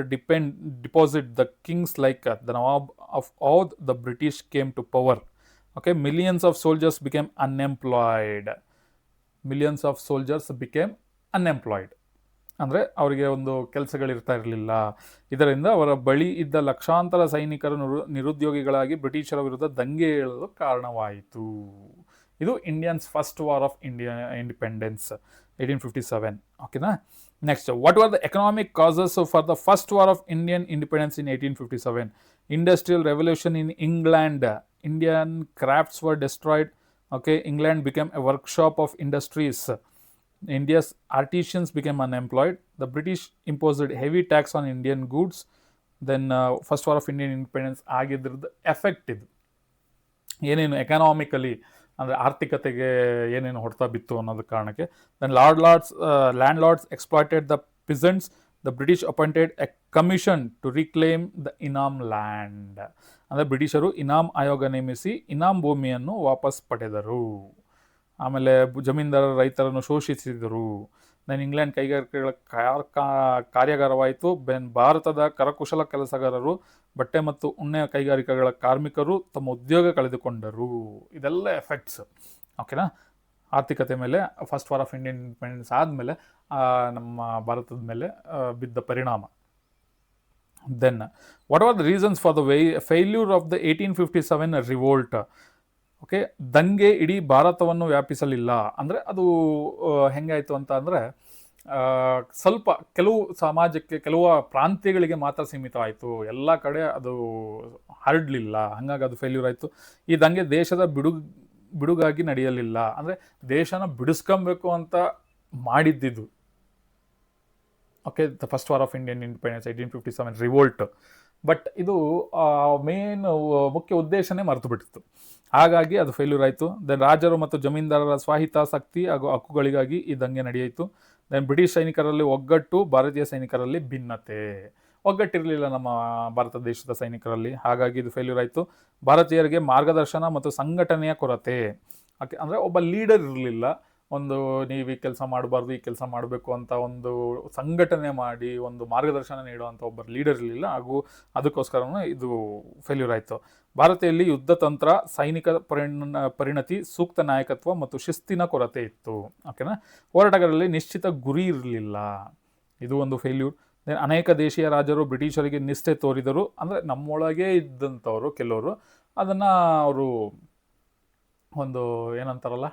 deposited the kings like the Nawab of Oudh. The British came to power. Okay, millions of soldiers became unemployed. ಅಂದರೆ ಅವರಿಗೆ ಒಂದು ಕೆಲಸಗಳಿರ್ತಾ ಇರಲಿಲ್ಲ. ಇದರಿಂದ ಅವರ ಬಳಿ ಇದ್ದ ಲಕ್ಷಾಂತರ ಸೈನಿಕರು ನಿರುದ್ಯೋಗಿಗಳಾಗಿ ಬ್ರಿಟಿಷರ ವಿರುದ್ಧ ದಂಗೆ ಏಳಲು ಕಾರಣವಾಯಿತು. ಇದು Indians first war of India independence 1857. ಓಕೆನಾ. Next, what are the economic causes for the first war of Indian independence in 1857? Industrial revolution in England, Indian crafts var destroyed. Okay, England became a workshop of industries. India's artisans became unemployed. The British imposed heavy tax on Indian goods. Then first war of Indian independence ಆಗಿದ್ರದ್ದು effect ಇದು ಏನೇನು economically ಅಂದರೆ ಆರ್ಥಿಕತೆಗೆ ಏನೇನು ಹೊಡೆತ ಬಿತ್ತು ಅನ್ನೋದ ಕಾರಣಕ್ಕೆ. Then landlords exploited the peasants. The British appointed a commission to reclaim the inam land. ಅಂದರೆ ಬ್ರಿಟಿಷರು ಇನಾಮ್ ಆಯೋಗ ನೇಮಿಸಿ ಇನಾಮ್ ಭೂಮಿಯನ್ನು ವಾಪಸ್ ಪಡೆದರು. ಆಮೇಲೆ ಜಮೀನ್ದಾರರ ರೈತರನ್ನು ಶೋಷಿಸಿದರು. ದೆನ್ ಇಂಗ್ಲೆಂಡ್ ಕೈಗಾರಿಕೆಗಳ ಕಾರ್ಯಾಗಾರವಾಯಿತು. ಭಾರತದ ಕರಕುಶಲ ಕೆಲಸಗಾರರು, ಬಟ್ಟೆ ಮತ್ತು ಉಣ್ಣೆ ಕೈಗಾರಿಕೆಗಳ ಕಾರ್ಮಿಕರು ತಮ್ಮ ಉದ್ಯೋಗ ಕಳೆದುಕೊಂಡರು. ಇದೆಲ್ಲ ಎಫೆಕ್ಟ್ಸ್. ಓಕೆನಾ, ಆರ್ಥಿಕತೆ ಮೇಲೆ first war of Indian independence ಆದಮೇಲೆ ನಮ್ಮ ಭಾರತದ ಮೇಲೆ ಬಿದ್ದ ಪರಿಣಾಮ. Then what are the reasons for the failure of the 1857 revolt? Okay, ದಂಗೆ ಇಡೀ ಭಾರತವನ್ನು ವ್ಯಾಪಿಸಲಿಲ್ಲ. ಅಂದರೆ ಅದು ಹೆಂಗಾಯಿತು ಅಂತ ಅಂದರೆ ಸ್ವಲ್ಪ ಕೆಲವು ಸಮಾಜಕ್ಕೆ, ಕೆಲವು ಪ್ರಾಂತ್ಯಗಳಿಗೆ ಮಾತ್ರ ಸೀಮಿತ ಆಯಿತು, ಎಲ್ಲ ಕಡೆ ಅದು ಹರಡಲಿಲ್ಲ. ಹಾಗಾಗಿ ಅದು ಫೇಲ್ಯೂರ್ ಆಯಿತು. ಈ ದಂಗೆ ದೇಶದ ಬಿಡುಗಾಗಿ ನಡೆಯಲಿಲ್ಲ. ಅಂದರೆ ದೇಶನ ಬಿಡಿಸ್ಕೊಬೇಕು ಅಂತ ಮಾಡಿದ್ದಿದ್ದು. Okay, the first war of Indian independence 1857 revolt. But ಇದು ಮುಖ್ಯ ಉದ್ದೇಶನೇ ಮರೆತು ಬಿಟ್ಟಿತ್ತು. ಹಾಗಾಗಿ ಅದು ಫೇಲ್ಯೂರ್ ಆಯಿತು. ದೆನ್ ರಾಜರು ಮತ್ತು ಜಮೀನ್ದಾರರ ಸ್ವಾಹಿತಾಸಕ್ತಿ ಹಾಗೂ ಹಕ್ಕುಗಳಿಗಾಗಿ ಈ ದಂಗೆ ನಡೆಯಿತು. ದೆನ್ ಬ್ರಿಟಿಷ್ ಸೈನಿಕರಲ್ಲಿ ಒಗ್ಗಟ್ಟು, ಭಾರತೀಯ ಸೈನಿಕರಲ್ಲಿ ಭಿನ್ನತೆ. ಒಗ್ಗಟ್ಟಿರಲಿಲ್ಲ ನಮ್ಮ ಭಾರತ ದೇಶದ ಸೈನಿಕರಲ್ಲಿ, ಹಾಗಾಗಿ ಇದು ಫೇಲ್ಯೂರ್ ಆಯಿತು. ಭಾರತೀಯರಿಗೆ ಮಾರ್ಗದರ್ಶನ ಮತ್ತು ಸಂಘಟನೆಯ ಕೊರತೆ. ಓಕೆ, ಅಂದರೆ ಒಬ್ಬ ಲೀಡರ್ ಇರಲಿಲ್ಲ. ಒಂದು ನೀವು ಈ ಕೆಲಸ ಮಾಡಬಾರ್ದು, ಈ ಕೆಲಸ ಮಾಡಬೇಕು ಅಂತ ಒಂದು ಸಂಘಟನೆ ಮಾಡಿ ಒಂದು ಮಾರ್ಗದರ್ಶನ ನೀಡುವಂಥ ಒಬ್ಬರು ಲೀಡರ್ ಇರಲಿಲ್ಲ. ಹಾಗೂ ಅದಕ್ಕೋಸ್ಕರನೂ ಇದು ಫೇಲ್ಯೂರ್ ಆಯಿತು. ಭಾರತೀಯಲ್ಲಿ ಯುದ್ಧ ತಂತ್ರ, ಸೈನಿಕ ಪರಿಣತಿ, ಸೂಕ್ತ ನಾಯಕತ್ವ ಮತ್ತು ಶಿಸ್ತಿನ ಕೊರತೆ ಇತ್ತು. ಓಕೆನಾ. ಹೋರಾಟಗಾರರಲ್ಲಿ ನಿಶ್ಚಿತ ಗುರಿ ಇರಲಿಲ್ಲ. ಇದು ಒಂದು ಫೇಲ್ಯೂರ್. ಅನೇಕ ದೇಶೀಯ ರಾಜರು ಬ್ರಿಟಿಷರಿಗೆ ನಿಷ್ಠೆ ತೋರಿದರು. ಅಂದರೆ ನಮ್ಮೊಳಗೆ ಇದ್ದಂಥವರು ಕೆಲವರು ಅದನ್ನು ಅವರು ಒಂದು ಏನಂತಾರಲ್ಲ,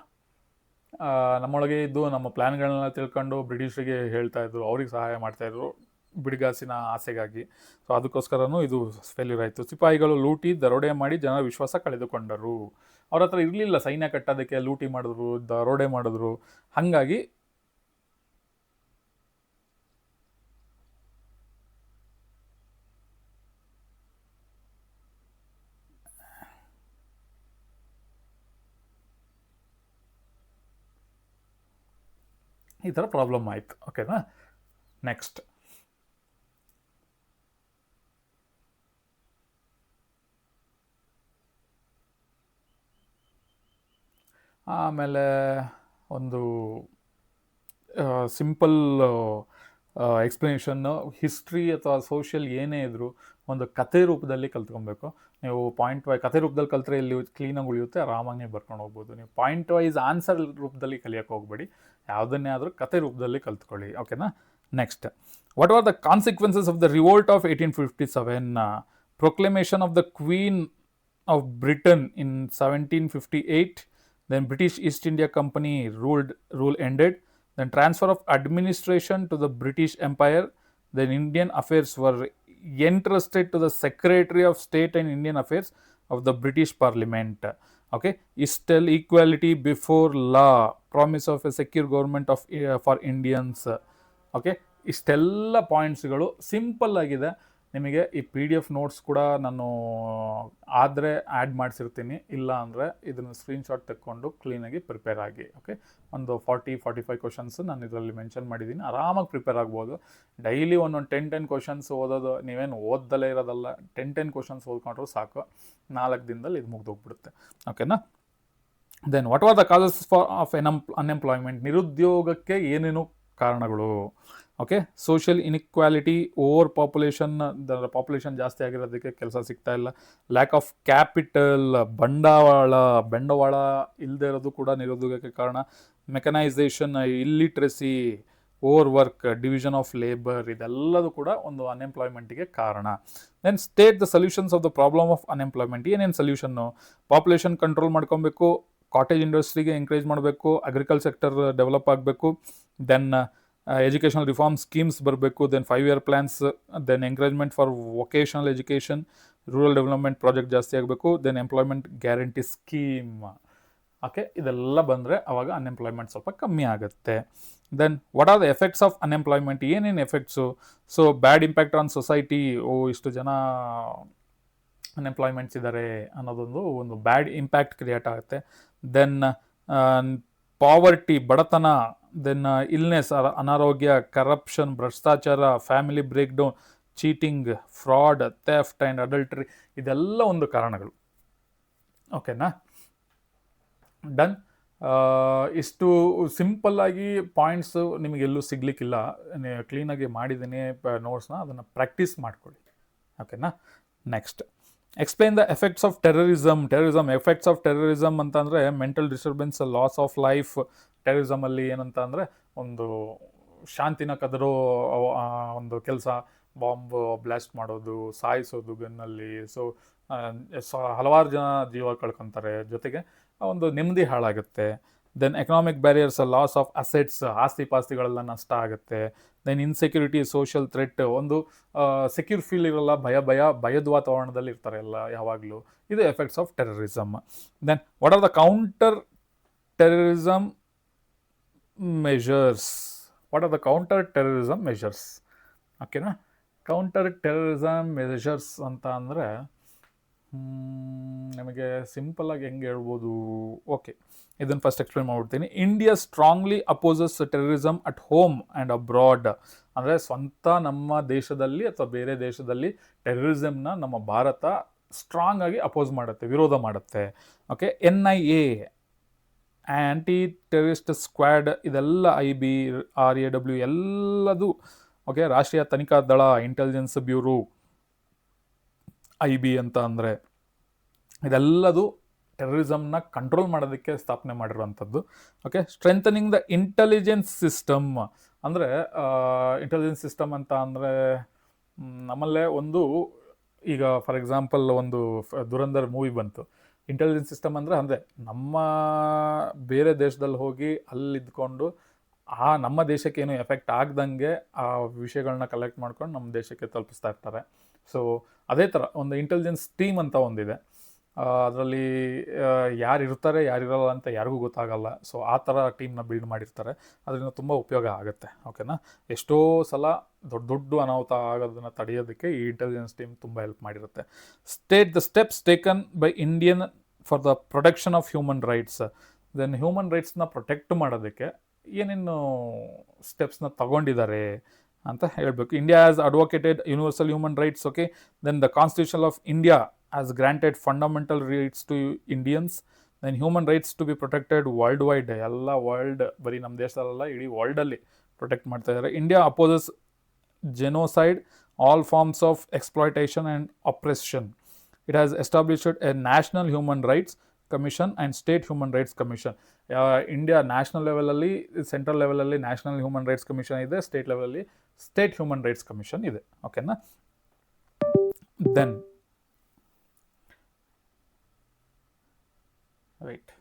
ನಮ್ಮೊಳಗೆ ಇದ್ದು ನಮ್ಮ ಪ್ಲ್ಯಾನ್ಗಳನ್ನ ತಿಳ್ಕೊಂಡು ಬ್ರಿಟಿಷರಿಗೆ ಹೇಳ್ತಾ ಇದ್ರು, ಅವ್ರಿಗೆ ಸಹಾಯ ಮಾಡ್ತಾಯಿದ್ರು ಬಿಡಿಗಾಸಿನ ಆಸೆಗಾಗಿ. ಸೊ ಅದಕ್ಕೋಸ್ಕರನೂ ಇದು ಫೇಲ್ಯೂರ್ ಆಯಿತು. ಸಿಪಾಯಿಗಳು ಲೂಟಿ, ದರೋಡೆ ಮಾಡಿ ಜನರ ವಿಶ್ವಾಸ ಕಳೆದುಕೊಂಡರು. ಅವ್ರ ಹತ್ರ ಇರಲಿಲ್ಲ ಸೈನ್ಯ ಕಟ್ಟೋದಕ್ಕೆ, ಲೂಟಿ ಮಾಡಿದ್ರು, ದರೋಡೆ ಮಾಡಿದ್ರು. ಹಾಗಾಗಿ ಈ ಥರ ಪ್ರಾಬ್ಲಮ್ ಆಯಿತು. ಓಕೆನಾ. ನೆಕ್ಸ್ಟ್, ಆಮೇಲೆ ಒಂದು ಸಿಂಪಲ್ ಎಕ್ಸ್ಪ್ಲನೇಷನ್ನು. ಹಿಸ್ಟ್ರಿ ಅಥವಾ ಸೋಷಿಯಲ್ ಏನೇ ಇದ್ದರೂ ಒಂದು ಕಥೆ ರೂಪದಲ್ಲಿ ಕಲ್ತ್ಕೊಬೇಕು. ನೀವು ಕಥೆ ರೂಪದಲ್ಲಿ ಕಲ್ತ್ರೆ ಇಲ್ಲಿ ಕ್ಲೀನಾಗಿ ಉಳಿಯುತ್ತೆ, ಆರಾಮಾಗಿ ನೀವು ಬರ್ಕೊಂಡು ಹೋಗ್ಬೋದು. ನೀವು ಪಾಯಿಂಟ್ ವೈಸ್ ಆನ್ಸರ್ ರೂಪದಲ್ಲಿ ಕಲಿಯೋಕ್ಕೆ ಹೋಗ್ಬೇಡಿ, ಯಾವುದನ್ನೇ ಆದರೂ ಕಥೆ ರೂಪದಲ್ಲಿ ಕಲ್ತ್ಕೊಳ್ಳಿ. ಓಕೆನಾ. Next, what are the consequences of the revolt of 1857? Proclamation of the queen of Britain in 1758. Then British East India Company rule ended. Then transfer of administration to the British Empire. Then Indian affairs were entrusted to the Secretary of State and Indian Affairs of the British Parliament. Okay, still equality before law, promise of a secure government of for Indians. Okay, ಇಷ್ಟೆಲ್ಲ ಪಾಯಿಂಟ್ಸ್ಗಳು simple ಆಗಿದೆ. ನಿಮಗೆ ಈ PDF notes ಕೂಡ ನಾನು ಆದರೆ add ಮಾಡಿಸಿರ್ತೀನಿ, ಇಲ್ಲ ಅಂದರೆ ಇದನ್ನು ಸ್ಕ್ರೀನ್ಶಾಟ್ ತೆಕ್ಕೊಂಡು ಕ್ಲೀನಾಗಿ ಪ್ರಿಪೇರ್ ಆಗಿ. ಓಕೆ, ಒಂದು 40-45 ಕ್ವಶನ್ಸ್ ನಾನು ಇದರಲ್ಲಿ ಮೆನ್ಷನ್ ಮಾಡಿದ್ದೀನಿ. ಆರಾಮಾಗಿ ಪ್ರಿಪೇರ್ ಆಗ್ಬೋದು. ಡೈಲಿ ಒಂದೊಂದು 10 ಕ್ವಶನ್ಸ್ ಓದೋದು, ನೀವೇನು ಓದ್ದಲೇ ಇರೋದಲ್ಲ, 10 ಕ್ವಶನ್ಸ್ ಓದ್ಕೊಂಡ್ರು ಸಾಕು, 4 ದಿನದಲ್ಲಿ ಇದು ಮುಗ್ದೋಗ್ಬಿಡುತ್ತೆ. ಓಕೆನಾ. Then what are the causes of unemployment? ನಿರುದ್ಯೋಗಕ್ಕೆ ಏನೇನು ಕಾರಣಗಳು? Okay, social inequality, over population ಜಾಸ್ತಿ ಆಗಿರೋದಕ್ಕೆ ಕೆಲಸ ಸಿಗ್ತಾ ಇಲ್ಲ. ಲ್ಯಾಕ್ ಆಫ್ ಕ್ಯಾಪಿಟಲ್, ಬಂಡವಾಳ ಇಲ್ಲದೆ ಇರೋದು ಕೂಡ ನಿರುದ್ಯೋಗಕ್ಕೆ ಕಾರಣ. Mechanisation, illiteracy, over work, division of labour, ಇದೆಲ್ಲದೂ ಕೂಡ ಒಂದು ಅನ್ಎಂಪ್ಲಾಯ್ಮೆಂಟಿಗೆ ಕಾರಣ. Then state the solutions of the problem of unemployment. ಏನೇನು ಸೊಲ್ಯೂಷನ್ನು? ಪಾಪ್ಯುಲೇಷನ್ ಕಂಟ್ರೋಲ್ ಮಾಡ್ಕೊಬೇಕು, ಕಾಟೇಜ್ ಇಂಡಸ್ಟ್ರಿಗೆ ಎಂಕರೇಜ್ ಮಾಡಬೇಕು, ಅಗ್ರಿಕಲ್ಚರ್ ಸೆಕ್ಟರ್ ಡೆವಲಪ್ ಆಗಬೇಕು, ದೆನ್ ಎಜುಕೇಷನಲ್ ರಿಫಾರ್ಮ್ ಸ್ಕೀಮ್ಸ್ ಬರಬೇಕು, then 5-year plans, then encouragement for vocational education, rural development project ಜಾಸ್ತಿ ಆಗಬೇಕು, then employment guarantee scheme. Okay, ಇದೆಲ್ಲ ಬಂದರೆ ಅವಾಗ ಅನ್ಎಂಪ್ಲಾಯ್ಮೆಂಟ್ ಸ್ವಲ್ಪ ಕಮ್ಮಿ ಆಗುತ್ತೆ. Then what are the effects of unemployment? ಏನೇನು effects? So bad impact on society, ಇಷ್ಟು ಜನ ಅನ್ಎಂಪ್ಲಾಯ್ಮೆಂಟ್ಸ್ ಇದ್ದಾರೆ ಅನ್ನೋದೊಂದು ಒಂದು ಬ್ಯಾಡ್ ಇಂಪ್ಯಾಕ್ಟ್ ಕ್ರಿಯೇಟ್ ಆಗುತ್ತೆ. ದೆನ್ ಪಾವರ್ಟಿ, ಬಡತನ, ದೆನ್ ಇಲ್ನೆಸ್, ಅನಾರೋಗ್ಯ, ಕರಪ್ಷನ್, ಭ್ರಷ್ಟಾಚಾರ, family break down, cheating, fraud, theft and adultery, ಇದೆಲ್ಲ ಒಂದು ಕಾರಣಗಳು. ಓಕೆನಾ? ಡನ್. ಇಷ್ಟು ಸಿಂಪಲ್ಲಾಗಿ ಪಾಯಿಂಟ್ಸು ನಿಮಗೆಲ್ಲೂ ಸಿಗಲಿಕ್ಕಿಲ್ಲ, ಕ್ಲೀನಾಗಿ ಮಾಡಿದ್ದೀನಿ ನೋಟ್ಸ್ನ, ಅದನ್ನು ಪ್ರಾಕ್ಟೀಸ್ ಮಾಡ್ಕೊಳ್ಳಿ. ಓಕೆನಾ? Next, explain the effects of terrorism. Effects of terrorism ಅಂತ ಅಂದರೆ mental disturbance, loss of life. ಟೆರರಿಸಮಲ್ಲಿ ಏನಂತ ಅಂದರೆ ಒಂದು ಶಾಂತಿನ ಕದರೋ ಒಂದು ಕೆಲಸ, ಬಾಂಬ್ ಬ್ಲಾಸ್ಟ್ ಮಾಡೋದು, ಸಾಯಿಸೋದು ಗನ್ನಲ್ಲಿ. ಸೊ ಹಲವಾರು ಜನ ಜೀವ ಕಳ್ಕೊತಾರೆ, ಜೊತೆಗೆ ಒಂದು ನೆಮ್ಮದಿ ಹಾಳಾಗುತ್ತೆ. Then economic barriers, loss of assets, ಆಸ್ತಿ ಪಾಸ್ತಿಗಳೆಲ್ಲ ನಷ್ಟ ಆಗುತ್ತೆ. ದೆನ್ ಇನ್ಸೆಕ್ಯೂರಿಟಿ, ಸೋಷಿಯಲ್ ಥ್ರೆಟ್, ಒಂದು ಸೆಕ್ಯೂರ್ ಫೀಲ್ ಇರಲ್ಲ, ಭಯದ ವಾತಾವರಣದಲ್ಲಿ ಇರ್ತಾರೆ ಎಲ್ಲ ಯಾವಾಗಲೂ. ಇದು effects of terrorism. Then what are the counter terrorism measures? ಓಕೆನಾ? ಕೌಂಟರ್ ಟೆರರಿಸಮ್ ಮೆಷರ್ಸ್ ಅಂತ ಅಂದರೆ ನಮಗೆ ಸಿಂಪಲ್ಲಾಗಿ ಹೆಂಗೆ ಹೇಳ್ಬೋದು? ಓಕೆ, ಇದನ್ನು ಫಸ್ಟ್ ಎಕ್ಸ್ಪ್ಲೇನ್ ಮಾಡ್ಬಿಡ್ತೀನಿ. India strongly opposes terrorism at home and abroad. ಅಂದರೆ ಸ್ವಂತ ನಮ್ಮ ದೇಶದಲ್ಲಿ ಅಥವಾ ಬೇರೆ ದೇಶದಲ್ಲಿ ಟೆರರಿಸಮ್ನ ನಮ್ಮ ಭಾರತ ಸ್ಟ್ರಾಂಗ್ ಆಗಿ ಅಪೋಸ್ ಮಾಡುತ್ತೆ, ವಿರೋಧ ಮಾಡುತ್ತೆ. ಓಕೆ, NIA, ಆ್ಯಂಟಿ ಟೆರರಿಸ್ಟ್ ಸ್ಕ್ವಾಡ್, ಇದೆಲ್ಲ IB, RAW ಎಲ್ಲದು. ಓಕೆ, ರಾಷ್ಟ್ರೀಯ ತನಿಖಾ ದಳ, ಇಂಟೆಲಿಜೆನ್ಸ್ ಬ್ಯೂರೋ, IB ಅಂತ ಅಂದರೆ, ಇದೆಲ್ಲದು ಟೆರರಿಸಮ್ನ ಕಂಟ್ರೋಲ್ ಮಾಡೋದಕ್ಕೆ ಸ್ಥಾಪನೆ ಮಾಡಿರುವಂಥದ್ದು. Okay, strengthening the intelligence system. ಅಂದರೆ ಇಂಟೆಲಿಜೆನ್ಸ್ ಸಿಸ್ಟಮ್ ಅಂತ ಅಂದರೆ ನಮ್ಮಲ್ಲೇ ಒಂದು, ಈಗ ಫಾರ್ ಎಕ್ಸಾಂಪಲ್ ಒಂದು ದುರಂಧರ್ ಮೂವಿ ಬಂತು. ಇಂಟೆಲಿಜೆನ್ಸ್ ಸಿಸ್ಟಮ್ ಅಂದರೆ ನಮ್ಮ ಬೇರೆ ದೇಶದಲ್ಲಿ ಹೋಗಿ ಅಲ್ಲಿದ್ಕೊಂಡು ನಮ್ಮ ದೇಶಕ್ಕೆ ಏನು ಎಫೆಕ್ಟ್ ಆಗ್ದಂಗೆ ಆ ವಿಷಯಗಳನ್ನ ಕಲೆಕ್ಟ್ ಮಾಡ್ಕೊಂಡು ನಮ್ಮ ದೇಶಕ್ಕೆ ತಲುಪಿಸ್ತಾ ಇರ್ತಾರೆ. ಸೊ ಅದೇ ಥರ ಒಂದು ಇಂಟೆಲಿಜೆನ್ಸ್ ಟೀಮ್ ಅಂತ ಒಂದಿದೆ. ಅದರಲ್ಲಿ ಯಾರು ಇರ್ತಾರೆ ಯಾರಿರಲ್ಲ ಅಂತ ಯಾರಿಗೂ ಗೊತ್ತಾಗಲ್ಲ. ಸೊ ಆ ಥರ ಟೀಮ್ನ ಬಿಲ್ಡ್ ಮಾಡಿರ್ತಾರೆ. ಅದರಿಂದ ತುಂಬ ಉಪಯೋಗ ಆಗುತ್ತೆ. ಓಕೆನಾ? ಎಷ್ಟೋ ಸಲ ದೊಡ್ಡ ಅನಾಹುತ ಆಗೋದನ್ನು ತಡೆಯೋದಕ್ಕೆ ಈ ಇಂಟೆಲಿಜೆನ್ಸ್ ಟೀಮ್ ತುಂಬ ಹೆಲ್ಪ್ ಮಾಡಿರುತ್ತೆ. State the steps taken by Indian for the protection of human rights. Then human ರೈಟ್ಸ್ನ ಪ್ರೊಟೆಕ್ಟ್ ಮಾಡೋದಕ್ಕೆ ಏನೇನು ಸ್ಟೆಪ್ಸ್ನ ತಗೊಂಡಿದ್ದಾರೆ ಅಂತ ಹೇಳಬೇಕು. India has advocated universal human rights. Okay, then the constitution of India has granted fundamental rights to Indians. Then human rights to be protected worldwide. ಎಲ್ಲ world, ಬರೀ ನಮ್ಮ ದೇಶದಲ್ಲ, ಇಡೀ ವರ್ಲ್ಡಲ್ಲಿ ಪ್ರೊಟೆಕ್ಟ್ ಮಾಡ್ತಾ ಇದ್ದಾರೆ. India opposes genocide, all forms of exploitation and oppression. It has established a national human rights commission and state human rights commission. India national ಲೆವೆಲಲ್ಲಿ, central ಲೆವೆಲಲ್ಲಿ ನ್ಯಾಷನಲ್ ಹ್ಯೂಮನ್ ರೈಟ್ಸ್ ಕಮಿಷನ್ ಇದೆ, ಸ್ಟೇಟ್ ಲೆವೆಲಲ್ಲಿ state human rights commission ಇದೆ. ಓಕೆನಾ? Then right,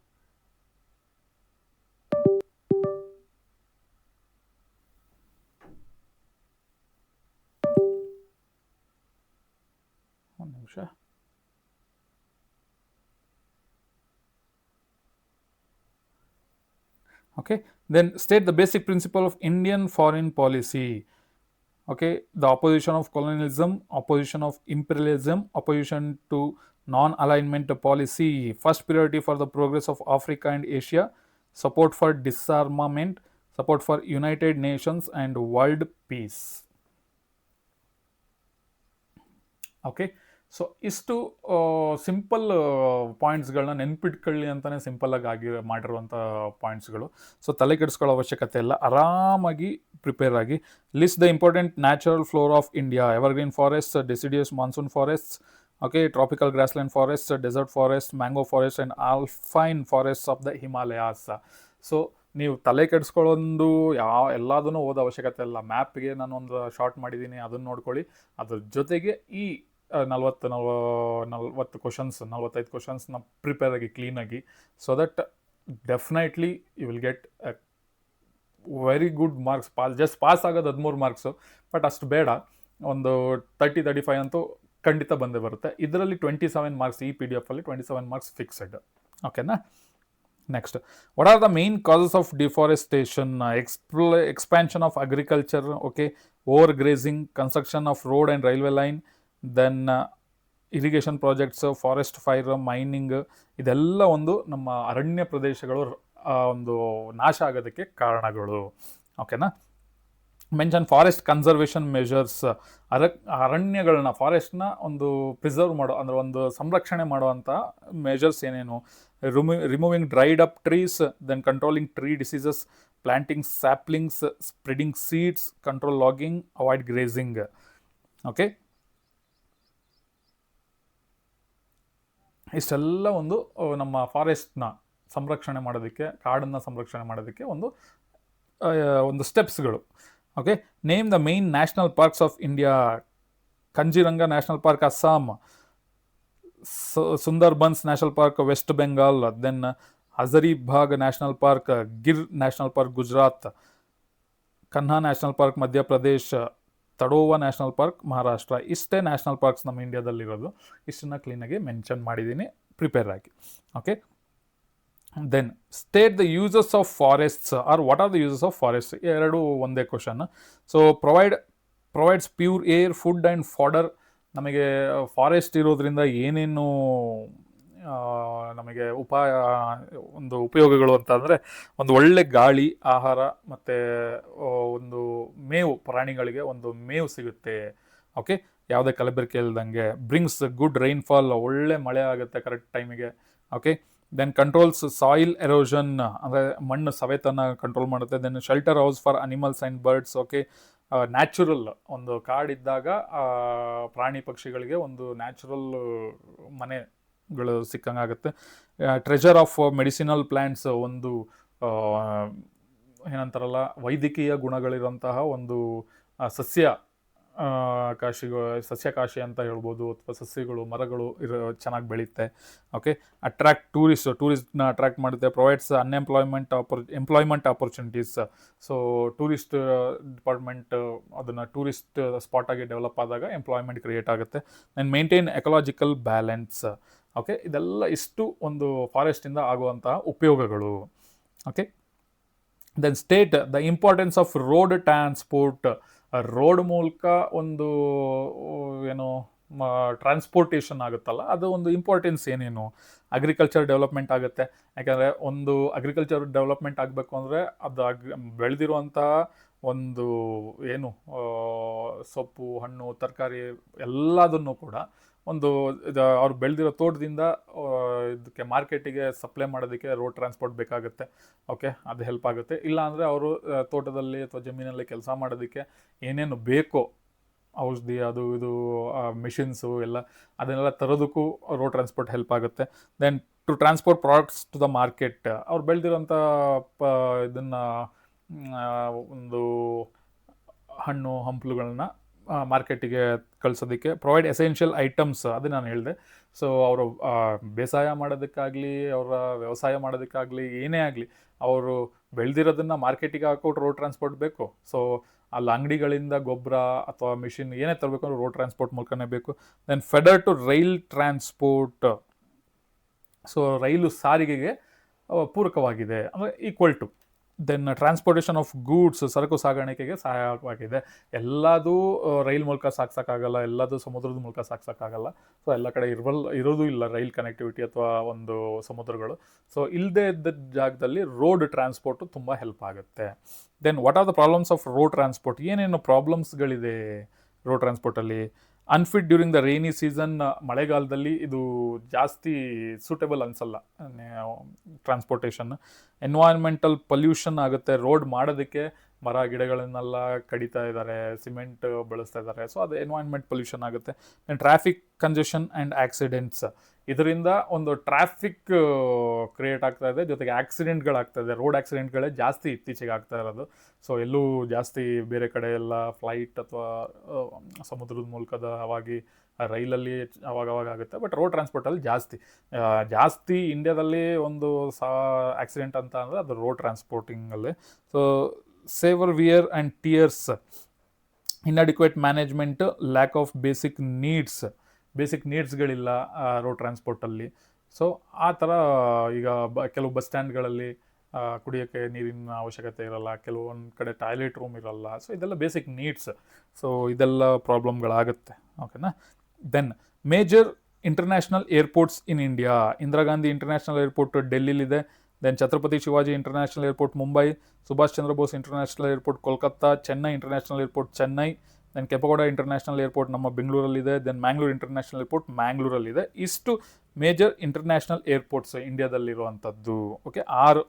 ಒಂದು ನಿಮಿಷ. Okay, then state the basic principle of Indian foreign policy. Okay, the opposition of colonialism, opposition of imperialism, opposition to non-alignment policy, first priority for the progress of Africa and Asia, support for disarmament, support for United Nations and world peace. Okay, so ಇಷ್ಟು simple ಪಾಯಿಂಟ್ಸ್ಗಳನ್ನ ನೆನ್ಪಿಟ್ಕೊಳ್ಳಿ ಅಂತಲೇ ಸಿಂಪಲ್ಲಾಗಿ ಮಾಡಿರುವಂಥ ಪಾಯಿಂಟ್ಸ್ಗಳು. So ತಲೆ ಕೆಡಿಸ್ಕೊಳ್ಳೋ ಅವಶ್ಯಕತೆ ಇಲ್ಲ, ಆರಾಮಾಗಿ prepare ಆಗಿ. List the important natural flora of India: evergreen forest, deciduous monsoon forests, okay, tropical grassland forest, desert forest, mango forest and alpine forest of the Himalayas. So ನೀವು ತಲೆ ಕೆಡಿಸ್ಕೊಳ್ಳೊಂದು ಎಲ್ಲದನ್ನೂ ಓದೋ ಅವಶ್ಯಕತೆ ಇಲ್ಲ. ಮ್ಯಾಪ್ಗೆ ನಾನೊಂದು ಶಾರ್ಟ್ ಮಾಡಿದ್ದೀನಿ, ಅದನ್ನು ನೋಡ್ಕೊಳ್ಳಿ. ಅದ್ರ ಜೊತೆಗೆ ಈ ನಲ್ವತ್ತು ಕ್ವಶನ್ಸ್ 45 ಕ್ವಶನ್ಸ್ನ ಪ್ರಿಪೇರ್ ಆಗಿ ಕ್ಲೀನಾಗಿ, so that definitely you will get very good marks. Just pass ಆಗೋದು 13 ಮಾರ್ಕ್ಸು, ಬಟ್ ಅಷ್ಟು ಬೇಡ, ಒಂದು 35 ಅಂತೂ ಖಂಡಿತ ಬಂದೇ ಬರುತ್ತೆ. ಇದರಲ್ಲಿ 27 ಮಾರ್ಕ್ಸ್, ಈ PDF ಅಲ್ಲಿ 27 ಮಾರ್ಕ್ಸ್ ಫಿಕ್ಸೆಡ್. ಓಕೆನಾ? Next, what are the main causes of deforestation? Expansion of agriculture, okay, overgrazing, construction of road and railway line, then irrigation projects, forest fire, mining, ಇದೆಲ್ಲ ಒಂದು ನಮ್ಮ ಅರಣ್ಯ ಪ್ರದೇಶಗಳು ಒಂದು ನಾಶ ಆಗೋದಕ್ಕೆ ಕಾರಣಗಳು. ಓಕೆನಾ? ಮೆನ್ಷನ್ ಫಾರೆಸ್ಟ್ ಕನ್ಸರ್ವೇಷನ್ ಮೆಷರ್ಸ್, ಅರಣ್ಯಗಳನ್ನ, ಫಾರೆಸ್ಟ್ನ ಒಂದು ಪ್ರಿಸರ್ವ್ ಮಾಡೋ, ಅಂದರೆ ಒಂದು ಸಂರಕ್ಷಣೆ ಮಾಡುವಂಥ ಮೆಷರ್ಸ್ ಏನೇನು? Removing dried up trees, then controlling tree diseases, planting saplings, spreading seeds, control logging, avoid grazing. Okay, ಇಷ್ಟೆಲ್ಲ ಒಂದು ನಮ್ಮ ಫಾರೆಸ್ಟ್ನ ಸಂರಕ್ಷಣೆ ಮಾಡೋದಕ್ಕೆ, ಕಾಡನ್ನು ಸಂರಕ್ಷಣೆ ಮಾಡೋದಕ್ಕೆ ಒಂದು ಸ್ಟೆಪ್ಸ್ಗಳು. Okay, name the main national parks of India. Kaziranga national park Assam, Sundarbans national park West Bengal, then Hazaribagh national park, Gir national park Gujarat, Kanha national park Madhya Pradesh, Tadoba national park Maharashtra. ಇಷ್ಟೇ ನ್ಯಾಷನಲ್ ಪಾರ್ಕ್ಸ್ ನಮ್ಮ ಇಂಡಿಯಾದಲ್ಲಿರೋದು. ಇಷ್ಟನ್ನು ಕ್ಲೀನಾಗಿ ಮೆನ್ಷನ್ ಮಾಡಿದ್ದೀನಿ, ಪ್ರಿಪೇರ್ ಆಗಿ. Okay, then state the uses of forests, or what are the uses of forest? ಎರಡು ಒಂದೇ question. So provides pure air, food and fodder. ನಮಗೆ forest ಇರೋದ್ರಿಂದ ಏನೇನು ನಮಗೆ ಉಪಯೋಗಗಳು ಅಂತ ಅಂದರೆ, ಒಂದು ಒಳ್ಳೆ ಗಾಳಿ, ಆಹಾರ, ಮತ್ತು ಒಂದು ಮೇವು, ಪ್ರಾಣಿಗಳಿಗೆ ಒಂದು ಮೇವು ಸಿಗುತ್ತೆ. ಓಕೆ, ಯಾವುದೇ ಕಲಬೆರಕೆ ಇಲ್ದಂಗೆ. ಬ್ರಿಂಗ್ಸ್ ಗುಡ್ ರೈನ್ಫಾಲ್, ಒಳ್ಳೆ ಮಳೆ ಆಗುತ್ತೆ ಕರೆಕ್ಟ್ ಟೈಮಿಗೆ. Okay, then controls soil erosion, ಅಂದರೆ ಮಣ್ಣು ಸವೆತನ ಕಂಟ್ರೋಲ್ ಮಾಡುತ್ತೆ. Then shelter house for animals and birds. Okay, natural, ಒಂದು ಕಾಡಿದ್ದಾಗ ಪ್ರಾಣಿ ಪಕ್ಷಿಗಳಿಗೆ ಒಂದು ನ್ಯಾಚುರಲ್ ಮನೆಗಳು ಸಿಕ್ಕಂಗಾಗುತ್ತೆ. ಟ್ರೆಜರ್ ಆಫ್ ಮೆಡಿಸಿನಲ್ ಪ್ಲ್ಯಾಂಟ್ಸ್, ಒಂದು ಏನಂತಾರಲ್ಲ, ವೈದ್ಯಕೀಯ ಗುಣಗಳಿರೋಂತಹ ಒಂದು ಸಸ್ಯಕಾಶಿ ಅಂತ ಹೇಳ್ಬೋದು, ಅಥವಾ ಸಸ್ಯಗಳು, ಮರಗಳು ಚೆನ್ನಾಗಿ ಬೆಳೆಯುತ್ತೆ. ಓಕೆ, ಅಟ್ರಾಕ್ಟ್ ಟೂರಿಸ್ಟ್ನ ಅಟ್ರಾಕ್ಟ್ ಮಾಡುತ್ತೆ. Provides employment opportunities. So tourist department ಅದನ್ನು ಟೂರಿಸ್ಟ್ ಸ್ಪಾಟ್ ಆಗಿ ಡೆವಲಪ್ ಆದಾಗ ಎಂಪ್ಲಾಯ್ಮೆಂಟ್ ಕ್ರಿಯೇಟ್ ಆಗುತ್ತೆ. And maintain ecological balance. Okay, ಇದೆಲ್ಲ ಇಷ್ಟು ಒಂದು ಫಾರೆಸ್ಟಿಂದ ಆಗುವಂತಹ ಉಪಯೋಗಗಳು. Okay, then state the importance of road transport. Road ಮೂಲಕ ಒಂದು ಟ್ರಾನ್ಸ್ಪೋರ್ಟೇಷನ್ ಆಗುತ್ತಲ್ಲ, ಅದು ಒಂದು ಇಂಪಾರ್ಟೆನ್ಸ್ ಏನೇನು? ಅಗ್ರಿಕಲ್ಚರ್ ಡೆವಲಪ್ಮೆಂಟ್ ಆಗುತ್ತೆ. ಯಾಕಂದರೆ ಒಂದು ಅಗ್ರಿಕಲ್ಚರ್ ಡೆವಲಪ್ಮೆಂಟ್ ಆಗಬೇಕು ಅಂದರೆ ಅದು ಬೆಳೆದಿರುವಂತಹ ಒಂದು ಸೊಪ್ಪು, ಹಣ್ಣು, ತರಕಾರಿ ಎಲ್ಲದನ್ನು ಕೂಡ ಅವ್ರು ಬೆಳೆದಿರೋ ತೋಟದಿಂದ ಇದಕ್ಕೆ ಮಾರ್ಕೆಟಿಗೆ ಸಪ್ಲೈ ಮಾಡೋದಕ್ಕೆ ರೋಡ್ ಟ್ರಾನ್ಸ್ಪೋರ್ಟ್ ಬೇಕಾಗುತ್ತೆ. ಓಕೆ, ಅದು ಹೆಲ್ಪ್ ಆಗುತ್ತೆ. ಇಲ್ಲಾಂದರೆ ಅವರು ತೋಟದಲ್ಲಿ ಅಥವಾ ಜಮೀನಲ್ಲಿ ಕೆಲಸ ಮಾಡೋದಕ್ಕೆ ಏನೇನು ಬೇಕೋ, ಔಷಧಿ, ಅದು ಇದು, ಮಿಷಿನ್ಸು ಎಲ್ಲ, ಅದನ್ನೆಲ್ಲ ತರೋದಕ್ಕೂ ರೋಡ್ ಟ್ರಾನ್ಸ್ಪೋರ್ಟ್ ಹೆಲ್ಪ್ ಆಗುತ್ತೆ. Then to transport products to the market. ಅವ್ರು ಬೆಳೆದಿರೋಂಥ ಇದನ್ನು, ಒಂದು ಹಣ್ಣು ಹಂಪಲುಗಳನ್ನ ಮಾರ್ಕೆಟಿಗೆ ಕಳಿಸೋದಕ್ಕೆ. ಪ್ರೊವೈಡ್ ಎಸೆನ್ಷಿಯಲ್ ಐಟಮ್ಸ್, ಅದು ನಾನು ಹೇಳಿದೆ. ಸೊ ಅವರು ಬೇಸಾಯ ಮಾಡೋದಕ್ಕಾಗಲಿ, ಅವರ ವ್ಯವಸಾಯ ಮಾಡೋದಕ್ಕಾಗಲಿ, ಏನೇ ಆಗಲಿ, ಅವರು ಬೆಳೆದಿರೋದನ್ನು ಮಾರ್ಕೆಟಿಗೆ ಹಾಕೋಟ್ಟು ರೋಡ್ ಟ್ರಾನ್ಸ್ಪೋರ್ಟ್ ಬೇಕು. ಸೊ ಅಲ್ಲಿ ಅಂಗಡಿಗಳಿಂದ ಗೊಬ್ಬರ ಅಥವಾ ಮಿಷಿನ್ ಏನೇ ತರಬೇಕು ಅಂದ್ರೆ ರೋಡ್ ಟ್ರಾನ್ಸ್ಪೋರ್ಟ್ ಮೂಲಕನೇ ಬೇಕು. Then feeder to rail transport. So ರೈಲು ಸಾರಿಗೆಗೆ ಪೂರಕವಾಗಿದೆ, ಅಂದರೆ equal to. Then transportation of goods, ಸರಕು ಸಾಗಾಣಿಕೆಗೆ ಸಹಾಯಕವಾಗಿದೆ. ಎಲ್ಲದೂ ರೈಲ್ ಮೂಲಕ ಸಾಗ್ಸೋಕ್ಕಾಗಲ್ಲ, ಎಲ್ಲದೂ ಸಮುದ್ರದ ಮೂಲಕ ಸಾಗ್ಸೋಕ್ಕಾಗಲ್ಲ. ಸೊ ಎಲ್ಲ ಕಡೆ ಇರೋದು ಇಲ್ಲ ರೈಲ್ ಕನೆಕ್ಟಿವಿಟಿ ಅಥವಾ ಒಂದು ಸಮುದ್ರಗಳು. ಸೊ ಇಲ್ಲದೆ ಇದ್ದ ಜಾಗದಲ್ಲಿ ರೋಡ್ ಟ್ರಾನ್ಸ್ಪೋರ್ಟು ತುಂಬ ಹೆಲ್ಪ್ ಆಗುತ್ತೆ. Then what are the problems of road transport? ಏನೇನು ಪ್ರಾಬ್ಲಮ್ಸ್ಗಳಿದೆ ರೋಡ್ ಟ್ರಾನ್ಸ್ಪೋರ್ಟಲ್ಲಿ? Unfit during the rainy season, ಮಳೆಗಾಲದಲ್ಲಿ ಇದು ಜಾಸ್ತಿ ಸೂಟೇಬಲ್ ಅನಿಸಲ್ಲ ಟ್ರಾನ್ಸ್ಪೋರ್ಟೇಷನ್. ಎನ್ವೈರ್ಮೆಂಟಲ್ ಪೊಲ್ಯೂಷನ್ ಆಗುತ್ತೆ. ರೋಡ್ ಮಾಡೋದಕ್ಕೆ ಮರ ಗಿಡಗಳನ್ನೆಲ್ಲ ಕಡಿತಾ ಇದ್ದಾರೆ, ಸಿಮೆಂಟ್ ಬಳಸ್ತಾ ಇದ್ದಾರೆ. ಸೊ ಅದು ಎನ್ವೈರ್ಮೆಂಟ್ ಪೊಲ್ಯೂಷನ್ ಆಗುತ್ತೆ. And traffic congestion and accidents. ಇದರಿಂದ ಒಂದು ಟ್ರಾಫಿಕ್ ಕ್ರಿಯೇಟ್ ಆಗ್ತಾ ಇದೆ, ಜೊತೆಗೆ ಆಕ್ಸಿಡೆಂಟ್ಗಳಾಗ್ತಾ ಇದೆ. ರೋಡ್ ಆಕ್ಸಿಡೆಂಟ್ಗಳೇ ಜಾಸ್ತಿ ಇತ್ತೀಚೆಗೆ ಆಗ್ತಾ ಇರೋದು. ಸೊ ಎಲ್ಲೂ ಜಾಸ್ತಿ ಬೇರೆ ಕಡೆ ಎಲ್ಲ ಫ್ಲೈಟ್ ಅಥವಾ ಸಮುದ್ರದ ಮೂಲಕದವಾಗಿ ರೈಲಲ್ಲಿ ಅವಾಗವಾಗ ಆಗುತ್ತೆ, ಬಟ್ ರೋಡ್ ಟ್ರಾನ್ಸ್ಪೋರ್ಟಲ್ಲಿ ಜಾಸ್ತಿ ಇಂಡಿಯಾದಲ್ಲಿ ಒಂದು ಆಕ್ಸಿಡೆಂಟ್ ಅಂತ ಅಂದರೆ ಅದು ರೋಡ್ ಟ್ರಾನ್ಸ್ಪೋರ್ಟಿಂಗಲ್ಲಿ. So severe wear and tears, inadequate management, lack of basic ನೀಡ್ಸ್ಗಳಿಲ್ಲ ರೋಡ್ ಟ್ರಾನ್ಸ್ಪೋರ್ಟಲ್ಲಿ. ಸೊ ಆ ಥರ ಈಗ ಕೆಲವು ಬಸ್ ಸ್ಟ್ಯಾಂಡ್ಗಳಲ್ಲಿ ಕುಡಿಯೋಕ್ಕೆ ನೀರಿನ ಅವಶ್ಯಕತೆ ಇರಲ್ಲ, ಕೆಲವೊಂದು ಕಡೆ ಟಾಯ್ಲೆಟ್ ರೂಮ್ ಇರಲ್ಲ. ಸೊ ಇದೆಲ್ಲ ಬೇಸಿಕ್ ನೀಡ್ಸ್. ಸೊ ಇದೆಲ್ಲ ಪ್ರಾಬ್ಲಮ್ಗಳಾಗುತ್ತೆ. ಓಕೆನಾ. Then major international airports in India. Indira Gandhi international airport ಡೆಲ್ಲಿಲಿದೆ. Then Chhatrapati Shivaji international airport Mumbai, Subhash Chandra Bose international airport Kolkata, Chennai international airport Chennai, then Kempegowda international airport ನಮ್ಮ ಬೆಂಗಳೂರಲ್ಲಿದೆ, ದೆನ್ ಮ್ಯಾಂಗ್ಳೂರ್ ಇಂಟರ್ನ್ಯಾಷನಲ್ ಏರ್ಪೋರ್ಟ್ ಮ್ಯಾಂಗ್ಳೂರಲ್ಲಿದೆ. ಇಷ್ಟು ಮೇಜರ್ ಇಂಟರ್ನ್ಯಾಷನಲ್ ಏರ್ಪೋರ್ಟ್ಸ್ ಇಂಡಿಯಾದಲ್ಲಿರುವಂಥದ್ದು. ಓಕೆ, 6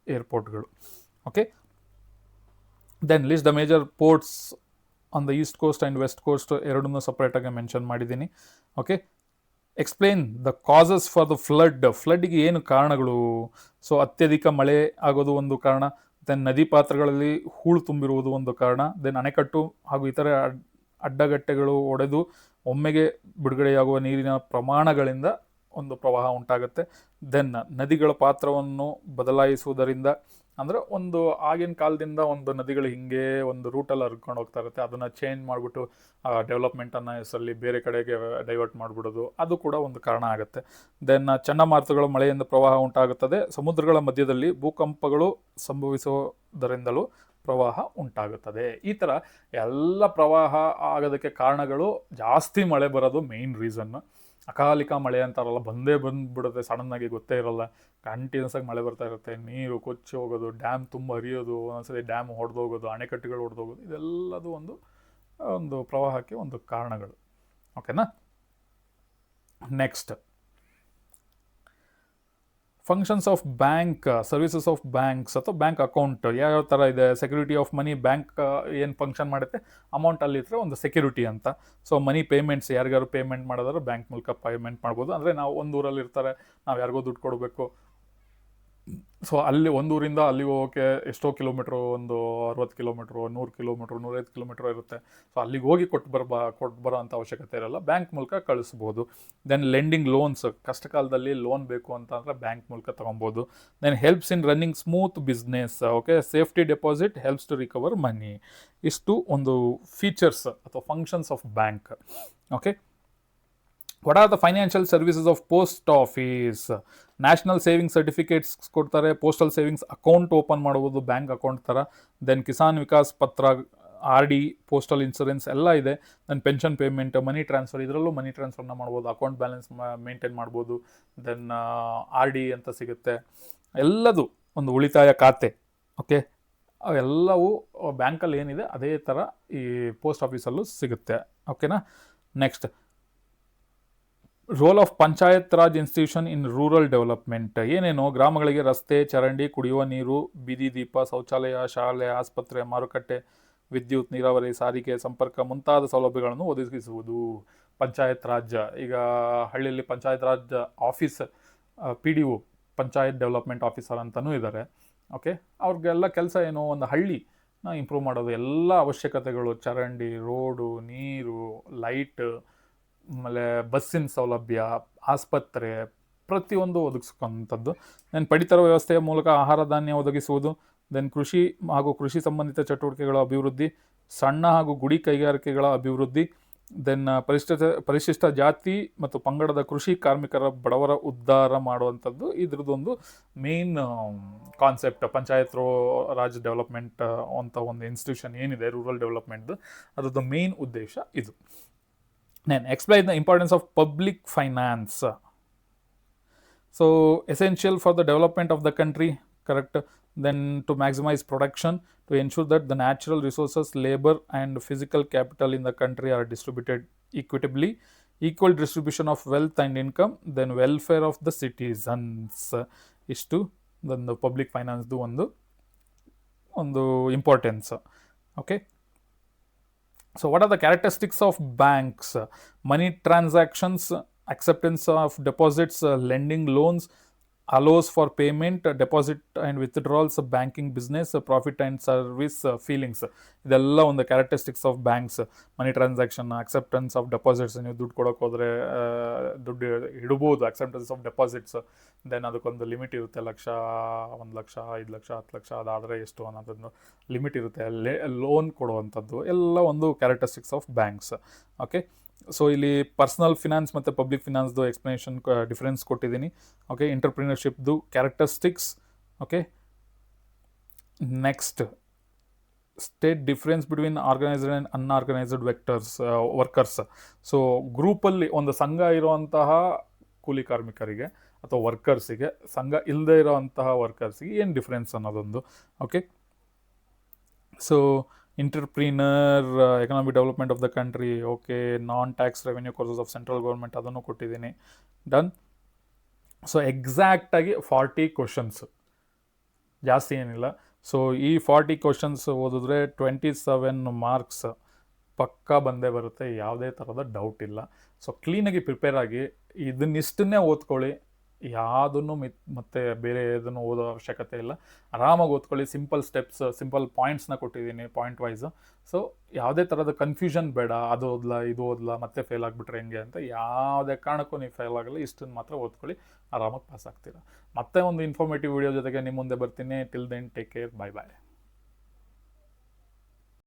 ಏರ್ಪೋರ್ಟ್ಗಳು. Okay, then list the major ports on the East coast and west coast, ಎರಡನ್ನೂ ಸಪ್ರೇಟಾಗಿ mention ಮಾಡಿದ್ದೀನಿ. Okay, explain the causes for the ಫ್ಲಡ್ಗೆ ಏನು ಕಾರಣಗಳು. ಸೊ ಅತ್ಯಧಿಕ ಮಳೆ ಆಗೋದು ಒಂದು ಕಾರಣ, ದೆನ್ ನದಿ ಪಾತ್ರಗಳಲ್ಲಿ ಹೂಳು ತುಂಬಿರುವುದು ಒಂದು ಕಾರಣ, ದೆನ್ ಅಣೆಕಟ್ಟು ಹಾಗೂ ಇತರೆ ಅಡ್ಡಗಟ್ಟೆಗಳು ಒಡೆದು ಒಮ್ಮೆಗೆ ಬಿಡುಗಡೆಯಾಗುವ ನೀರಿನ ಪ್ರಮಾಣಗಳಿಂದ ಒಂದು ಪ್ರವಾಹ ಉಂಟಾಗುತ್ತೆ. ದೆನ್ ನದಿಗಳ ಪಾತ್ರವನ್ನು ಬದಲಾಯಿಸುವುದರಿಂದ, ಅಂದರೆ ಒಂದು ಆಗಿನ ಕಾಲದಿಂದ ಒಂದು ನದಿಗಳು ಹಿಂಗೆ ಒಂದು ರೂಟಲ್ಲಿ ಹರ್ಕೊಂಡು ಹೋಗ್ತಾ ಇರುತ್ತೆ, ಅದನ್ನು ಚೇಂಜ್ ಮಾಡಿಬಿಟ್ಟು ಡೆವಲಪ್ಮೆಂಟ್ ಅನ್ನೋ ಹೆಸರಲ್ಲಿ ಬೇರೆ ಕಡೆಗೆ ಡೈವರ್ಟ್ ಮಾಡಿಬಿಡೋದು, ಅದು ಕೂಡ ಒಂದು ಕಾರಣ ಆಗುತ್ತೆ. ದೆನ್ ಚಂಡಮಾರುತಗಳು ಮಳೆಯಿಂದ ಪ್ರವಾಹ ಉಂಟಾಗುತ್ತದೆ. ಸಮುದ್ರಗಳ ಮಧ್ಯದಲ್ಲಿ ಭೂಕಂಪಗಳು ಸಂಭವಿಸುವುದರಿಂದಲೂ ಪ್ರವಾಹ ಉಂಟಾಗುತ್ತದೆ. ಈ ಥರ ಎಲ್ಲ ಪ್ರವಾಹ ಆಗೋದಕ್ಕೆ ಕಾರಣಗಳು, ಜಾಸ್ತಿ ಮಳೆ ಬರೋದು ಮೇಯ್ನ್ ರೀಸನ್ನು. ಅಕಾಲಿಕ ಮಳೆ ಅಂತಾರಲ್ಲ, ಬಂದ್ಬಿಡುತ್ತೆ ಸಡನ್ನಾಗಿ, ಗೊತ್ತೇ ಇರಲ್ಲ, ಕಂಟಿನ್ಯೂಸ್ ಆಗಿ ಮಳೆ ಬರ್ತಾ ಇರುತ್ತೆ, ನೀರು ಕೊಚ್ಚಿ ಹೋಗೋದು, ಡ್ಯಾಮ್ ತುಂಬ ಹರಿಯೋದು, ಒಂದೊಂದ್ಸರಿ ಡ್ಯಾಮ್ ಹೊಡೆದೋಗೋದು, ಅಣೆಕಟ್ಟುಗಳು ಹೊಡೆದೋಗೋದು, ಇದೆಲ್ಲದು ಒಂದು ಪ್ರವಾಹಕ್ಕೆ ಒಂದು ಕಾರಣಗಳು. ಓಕೆನಾ. Next, functions of bank, services of banks ಅಥವಾ ಬ್ಯಾಂಕ್ ಅಕೌಂಟ್ ಯಾವ್ಯಾವ ಥರ ಇದೆ. ಸೆಕ್ಯೂರಿಟಿ ಆಫ್ ಮನಿ, ಬ್ಯಾಂಕ್ ಏನು ಫಂಕ್ಷನ್ ಮಾಡುತ್ತೆ, ಅಮೌಂಟ್ ಅಲ್ಲಿದ್ದರೆ ಒಂದು ಸೆಕ್ಯೂರಿಟಿ ಅಂತ. ಸೊ ಮನಿ ಪೇಮೆಂಟ್ಸ್, ಯಾರಿಗಾರು ಪೇಮೆಂಟ್ ಮಾಡೋದಾದ್ರೆ ಬ್ಯಾಂಕ್ ಮೂಲಕ ಪೇಮೆಂಟ್ ಮಾಡ್ಬೋದು. ಅಂದರೆ ನಾವು ಒಂದು ಊರಲ್ಲಿ ಇರ್ತಾರೆ, ನಾವು ಯಾರಿಗೋ ದುಡ್ಡು ಕೊಡಬೇಕು, ಸೊ ಅಲ್ಲಿ ಒಂದೂರಿಂದ ಅಲ್ಲಿಗೆ ಹೋಗೋಕ್ಕೆ ಎಷ್ಟೋ ಕಿಲೋಮೀಟ್ರು, ಒಂದು 60 ಕಿಲೋಮೀಟ್ರು, 100 ಕಿಲೋಮೀಟ್ರು, 105 ಕಿಲೋಮೀಟ್ರ್ ಇರುತ್ತೆ. ಸೊ ಅಲ್ಲಿಗೆ ಹೋಗಿ ಕೊಟ್ಟು ಬರೋ ಅಂಥ ಅವಶ್ಯಕತೆ ಇರಲ್ಲ, ಬ್ಯಾಂಕ್ ಮೂಲಕ ಕಳಿಸ್ಬೋದು. ದೆನ್ ಲೆಂಡಿಂಗ್ ಲೋನ್ಸ್, ಕಷ್ಟ ಕಾಲದಲ್ಲಿ ಲೋನ್ ಬೇಕು ಅಂತ ಅಂದರೆ ಬ್ಯಾಂಕ್ ಮೂಲಕ ತೊಗೊಬೋದು. Then helps in running smooth business. Okay, safety deposit helps to recover money. ಇಷ್ಟು ಒಂದು ಫೀಚರ್ಸ್ ಅಥವಾ functions of bank. Okay, what are the financial services of post office. National savings certificates ಕೊಡ್ತಾರೆ, postal savings account open ಮಾಡ್ಬೋದು bank account ಥರ. Then Kisan Vikas Patra, RD, postal insurance ಎಲ್ಲ ಇದೆ. Then pension payment, money transfer, ಇದರಲ್ಲೂ money ಟ್ರಾನ್ಸ್ಫರ್ನ ಮಾಡ್ಬೋದು, account balance maintain ಮಾಡ್ಬೋದು. Then RD ಅಂತ ಸಿಗುತ್ತೆ, ಎಲ್ಲದು ಒಂದು ಉಳಿತಾಯ ಖಾತೆ. ಓಕೆ, ಅವೆಲ್ಲವೂ ಬ್ಯಾಂಕಲ್ಲಿ ಏನಿದೆ ಅದೇ ಥರ ಈ ಪೋಸ್ಟ್ ಆಫೀಸಲ್ಲೂ ಸಿಗುತ್ತೆ. ಓಕೆನಾ. Next, role of panchayat Raj institution in rural development. ಏನೇನು, ಗ್ರಾಮಗಳಿಗೆ ರಸ್ತೆ, ಚರಂಡಿ, ಕುಡಿಯುವ ನೀರು, ಬೀದಿ ದೀಪ, ಶೌಚಾಲಯ, ಶಾಲೆ, ಆಸ್ಪತ್ರೆ, ಮಾರುಕಟ್ಟೆ, ವಿದ್ಯುತ್, ನೀರಾವರಿ, ಸಾರಿಗೆ, ಸಂಪರ್ಕ ಮುಂತಾದ ಸೌಲಭ್ಯಗಳನ್ನು ಒದಗಿಸುವುದು ಪಂಚಾಯತ್ ರಾಜ್. ಈಗ ಹಳ್ಳಿಯಲ್ಲಿ panchayat Raj office, PDO, panchayat development officer ಅಂತಲೂ ಇದ್ದಾರೆ. ಓಕೆ, ಅವ್ರಿಗೆಲ್ಲ ಕೆಲಸ ಏನು, ಒಂದು ಹಳ್ಳಿನ ಇಂಪ್ರೂವ್ ಮಾಡೋದು, ಎಲ್ಲ ಅವಶ್ಯಕತೆಗಳು, ಚರಂಡಿ, ರೋಡು, ನೀರು, ಲೈಟ್, ಆಮೇಲೆ ಬಸ್ಸಿನ ಸೌಲಭ್ಯ, ಆಸ್ಪತ್ರೆ, ಪ್ರತಿಯೊಂದು ಒದಗಿಸ್ಕೊಂಥದ್ದು. ದೆನ್ ಪಡಿತರ ವ್ಯವಸ್ಥೆಯ ಮೂಲಕ ಆಹಾರ ಧಾನ್ಯ ಒದಗಿಸುವುದು. ದೆನ್ ಕೃಷಿ ಹಾಗೂ ಕೃಷಿ ಸಂಬಂಧಿತ ಚಟುವಟಿಕೆಗಳ ಅಭಿವೃದ್ಧಿ, ಸಣ್ಣ ಹಾಗೂ ಗುಡಿ ಕೈಗಾರಿಕೆಗಳ ಅಭಿವೃದ್ಧಿ. ದೆನ್ ಪರಿಶಿಷ್ಟ ಜಾತಿ ಮತ್ತು ಪಂಗಡದ ಕೃಷಿ ಕಾರ್ಮಿಕರ, ಬಡವರ ಉದ್ಧಾರ ಮಾಡುವಂಥದ್ದು ಇದ್ರದ್ದೊಂದು main concept. Panchayat Raj development ಅಂತ ಒಂದು ಇನ್ಸ್ಟಿಟ್ಯೂಷನ್ ಏನಿದೆ ರೂರಲ್ ಡೆವಲಪ್ಮೆಂಟ್ದು, ಅದ್ರದ್ದು ಮೇನ್ ಉದ್ದೇಶ ಇದು. Then explain the importance of public finance. So essential for the development of the country, correct. Then to maximize production, to ensure that the natural resources, labor and physical capital in the country are distributed equitably, equal distribution of wealth and income, then welfare of the citizens. Ishtu then the public finance do ಒಂದು importance. Okay. So what are the characteristics of banks? Money transactions, acceptance of deposits, lending loans, allows for payment, deposit and withdrawals, banking business, profit and service, feelings. ಇದೆಲ್ಲ ಒಂದು characteristics of banks. Money transaction, acceptance of deposits, ನೀವು ದುಡ್ಡು ಕೊಡೋಕೆ ಹೋದರೆ ದುಡ್ಡು ಇಡ್ಬೋದು, acceptance of deposits. Then ಅದಕ್ಕೊಂದು limit ಇರುತ್ತೆ, 1,00,000, 1,00,000, 5,00,000, 10,00,000, ಅದಾದರೆ ಎಷ್ಟು ಅನ್ನೋದನ್ನು ಲಿಮಿಟ್ ಇರುತ್ತೆ. ಲೋನ್ ಕೊಡುವಂಥದ್ದು ಎಲ್ಲ ಒಂದು characteristics of banks. Okay, so ಇಲ್ಲಿ ಪರ್ಸನಲ್ ಫಿನಾನ್ಸ್ ಮತ್ತು ಪಬ್ಲಿಕ್ ಫಿನಾನ್ಸ್ದು ಎಕ್ಸ್ಪ್ಲನೇಷನ್ ಡಿಫ್ರೆನ್ಸ್ ಕೊಟ್ಟಿದ್ದೀನಿ. ಓಕೆ, ಎಂಟರ್ಪ್ರಿನರ್ಶಿಪ್ದು characteristics. Okay, next state difference between organised and unorganised workers. So ಗ್ರೂಪಲ್ಲಿ ಒಂದು ಸಂಘ ಇರುವಂತಹ ಕೂಲಿ ಕಾರ್ಮಿಕರಿಗೆ ಅಥವಾ ವರ್ಕರ್ಸಿಗೆ, ಸಂಘ ಇಲ್ಲದೆ ಇರೋವಂತಹ ವರ್ಕರ್ಸಿಗೆ ಏನು ಡಿಫ್ರೆನ್ಸ್ ಅನ್ನೋದೊಂದು. Okay, so entrepreneur, economic development of the country. Okay, non tax revenue sources of central government ಅದನ್ನು ಕೊಟ್ಟಿದ್ದೀನಿ. ಡನ್. ಸೊ ಎಕ್ಸಾಕ್ಟಾಗಿ 40 ಕ್ವಶನ್ಸ್, ಜಾಸ್ತಿ ಏನಿಲ್ಲ. ಸೊ ಈ 40 ಕ್ವಶನ್ಸ್ ಓದಿದ್ರೆ 27 ಮಾರ್ಕ್ಸ್ ಪಕ್ಕಾ ಬಂದೇ ಬರುತ್ತೆ, ಯಾವುದೇ ಥರದ ಡೌಟ್ ಇಲ್ಲ. ಸೊ ಕ್ಲೀನಾಗಿ ಪ್ರಿಪೇರ್ ಆಗಿ ಇದನ್ನಿಷ್ಟನ್ನೇ ಓದ್ಕೊಳ್ಳಿ, ಯಾವುದನ್ನು ಮತ್ತೆ ಬೇರೆ ಇದನ್ನು ಓದೋ ಅವಶ್ಯಕತೆ ಇಲ್ಲ. ಆರಾಮಾಗಿ ಓದ್ಕೊಳ್ಳಿ. ಸಿಂಪಲ್ ಸ್ಟೆಪ್ಸ್, ಸಿಂಪಲ್ ಪಾಯಿಂಟ್ಸ್ನ ಕೊಟ್ಟಿದ್ದೀನಿ, ಪಾಯಿಂಟ್ ವೈಸ್. ಸೊ ಯಾವುದೇ ಥರದ ಕನ್ಫ್ಯೂಷನ್ ಬೇಡ, ಅದು ಓದ್ಲಾ ಇದು ಓದ್ಲಾ ಮತ್ತೆ ಫೇಲ್ ಆಗಿಬಿಟ್ರೆ ಹೆಂಗೆ ಅಂತ. ಯಾವುದೇ ಕಾರಣಕ್ಕೂ ನೀವು ಫೇಲ್ ಆಗಲ್ಲ, ಇಷ್ಟನ್ನು ಮಾತ್ರ ಓದ್ಕೊಳ್ಳಿ, ಆರಾಮಾಗಿ ಪಾಸ್ ಆಗ್ತೀರಾ. ಮತ್ತೆ ಒಂದು ಇನ್ಫಾರ್ಮೇಟಿವ್ ವಿಡಿಯೋ ಜೊತೆಗೆ ನಿಮ್ಮ ಮುಂದೆ ಬರ್ತೀನಿ. ಟಿಲ್ ದೆನ್ ಟೇಕ್ ಕೇರ್, ಬಾಯ್ ಬಾಯ್.